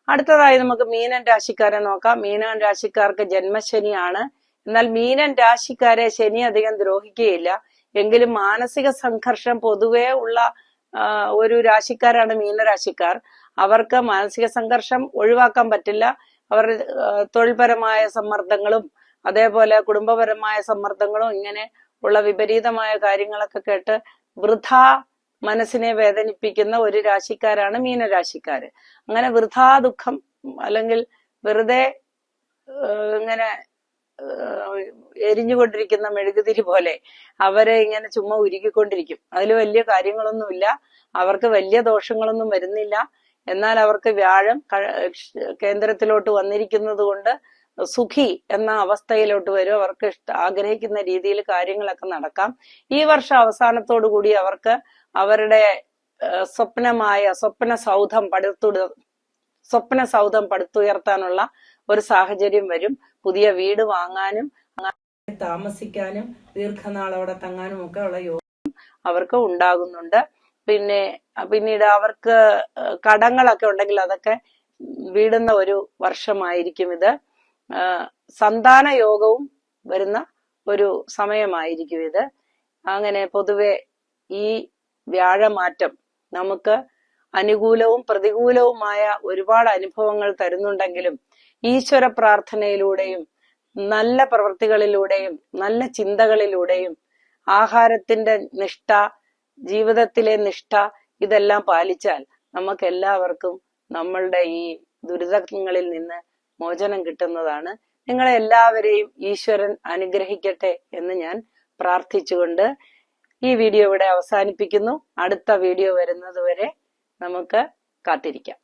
അടുത്തതായി നമുക്ക് മീനൻ രാശിക്കാരെ നോക്കാം. മീനൻ രാശിക്കാർക്ക് ജന്മശനിയാണ്. എന്നാൽ മീനൻ രാശിക്കാരെ ശനി അധികം ദ്രോഹിക്കുകയില്ല. എങ്കിലും മാനസിക സംഘർഷം പൊതുവേ ഉള്ള ഒരു രാശിക്കാരാണ് മീനരാശിക്കാർ. അവർക്ക് മാനസിക സംഘർഷം ഒഴിവാക്കാൻ പറ്റില്ല. അവർ തൊഴിൽപരമായ സമ്മർദ്ദങ്ങളും അതേപോലെ കുടുംബപരമായ സമ്മർദ്ദങ്ങളും ഇങ്ങനെ ഉള്ള വിപരീതമായ കാര്യങ്ങളൊക്കെ കേട്ട് വൃഥാ മനസ്സിനെ വേദനിപ്പിക്കുന്ന ഒരു രാശിക്കാരാണ് മീനരാശിക്കാര്. അങ്ങനെ വൃഥാ ദുഃഖം അല്ലെങ്കിൽ വെറുതെ ഇങ്ങനെ എരിഞ്ഞുകൊണ്ടിരിക്കുന്ന മെഴുകുതിരി പോലെ അവരെ ഇങ്ങനെ ചുമ്മാ ഉരുകിക്കൊണ്ടിരിക്കും. അതിൽ വലിയ കാര്യങ്ങളൊന്നുമില്ല, അവർക്ക് വലിയ ദോഷങ്ങളൊന്നും വരുന്നില്ല. എന്നാൽ അവർക്ക് വ്യാഴം കേന്ദ്രത്തിലോട്ട് വന്നിരിക്കുന്നത് കൊണ്ട് സുഖി എന്ന അവസ്ഥയിലോട്ട് വരും. അവർക്ക് ആഗ്രഹിക്കുന്ന രീതിയിൽ കാര്യങ്ങളൊക്കെ നടക്കാം. ഈ വർഷം അവസാനത്തോടു കൂടി അവർക്ക് അവരുടെ സ്വപ്ന സൗധം പടുത്തുയർത്താനുള്ള ഒരു സാഹചര്യം വരും. പുതിയ വീട് വാങ്ങാനും താമസിക്കാനും ദീർഘനാൾ അവിടെ തങ്ങാനും ഒക്കെ ഉള്ള യോഗം അവർക്ക് ഉണ്ടാകുന്നുണ്ട്. പിന്നീട് അവർക്ക് കടങ്ങളൊക്കെ ഉണ്ടെങ്കിൽ അതൊക്കെ വീടുന്ന ഒരു വർഷമായിരിക്കും ഇത്. സന്താന യോഗവും വരുന്ന ഒരു സമയമായിരിക്കും ഇത്. അങ്ങനെ പൊതുവെ ഈ വ്യാഴമാറ്റം നമുക്ക് അനുകൂലവും പ്രതികൂലവുമായ ഒരുപാട് അനുഭവങ്ങൾ തരുന്നുണ്ടെങ്കിലും ഈശ്വര പ്രാർത്ഥനയിലൂടെയും നല്ല പ്രവൃത്തികളിലൂടെയും നല്ല ചിന്തകളിലൂടെയും ആഹാരത്തിന്റെ നിഷ്ഠ, ജീവിതത്തിലെ നിഷ്ഠ ഇതെല്ലാം പാലിച്ചാൽ നമുക്ക് എല്ലാവർക്കും നമ്മളുടെ ഈ ദുരിതങ്ങളിൽ നിന്ന് മോചനം കിട്ടുന്നതാണ്. നിങ്ങളെ എല്ലാവരെയും ഈശ്വരൻ അനുഗ്രഹിക്കട്ടെ എന്ന് ഞാൻ പ്രാർത്ഥിച്ചുകൊണ്ട് ഈ വീഡിയോ ഇവിടെ അവസാനിപ്പിക്കുന്നു. അടുത്ത വീഡിയോ വരുന്നത് വരെ നമുക്ക് കാത്തിരിക്കാം.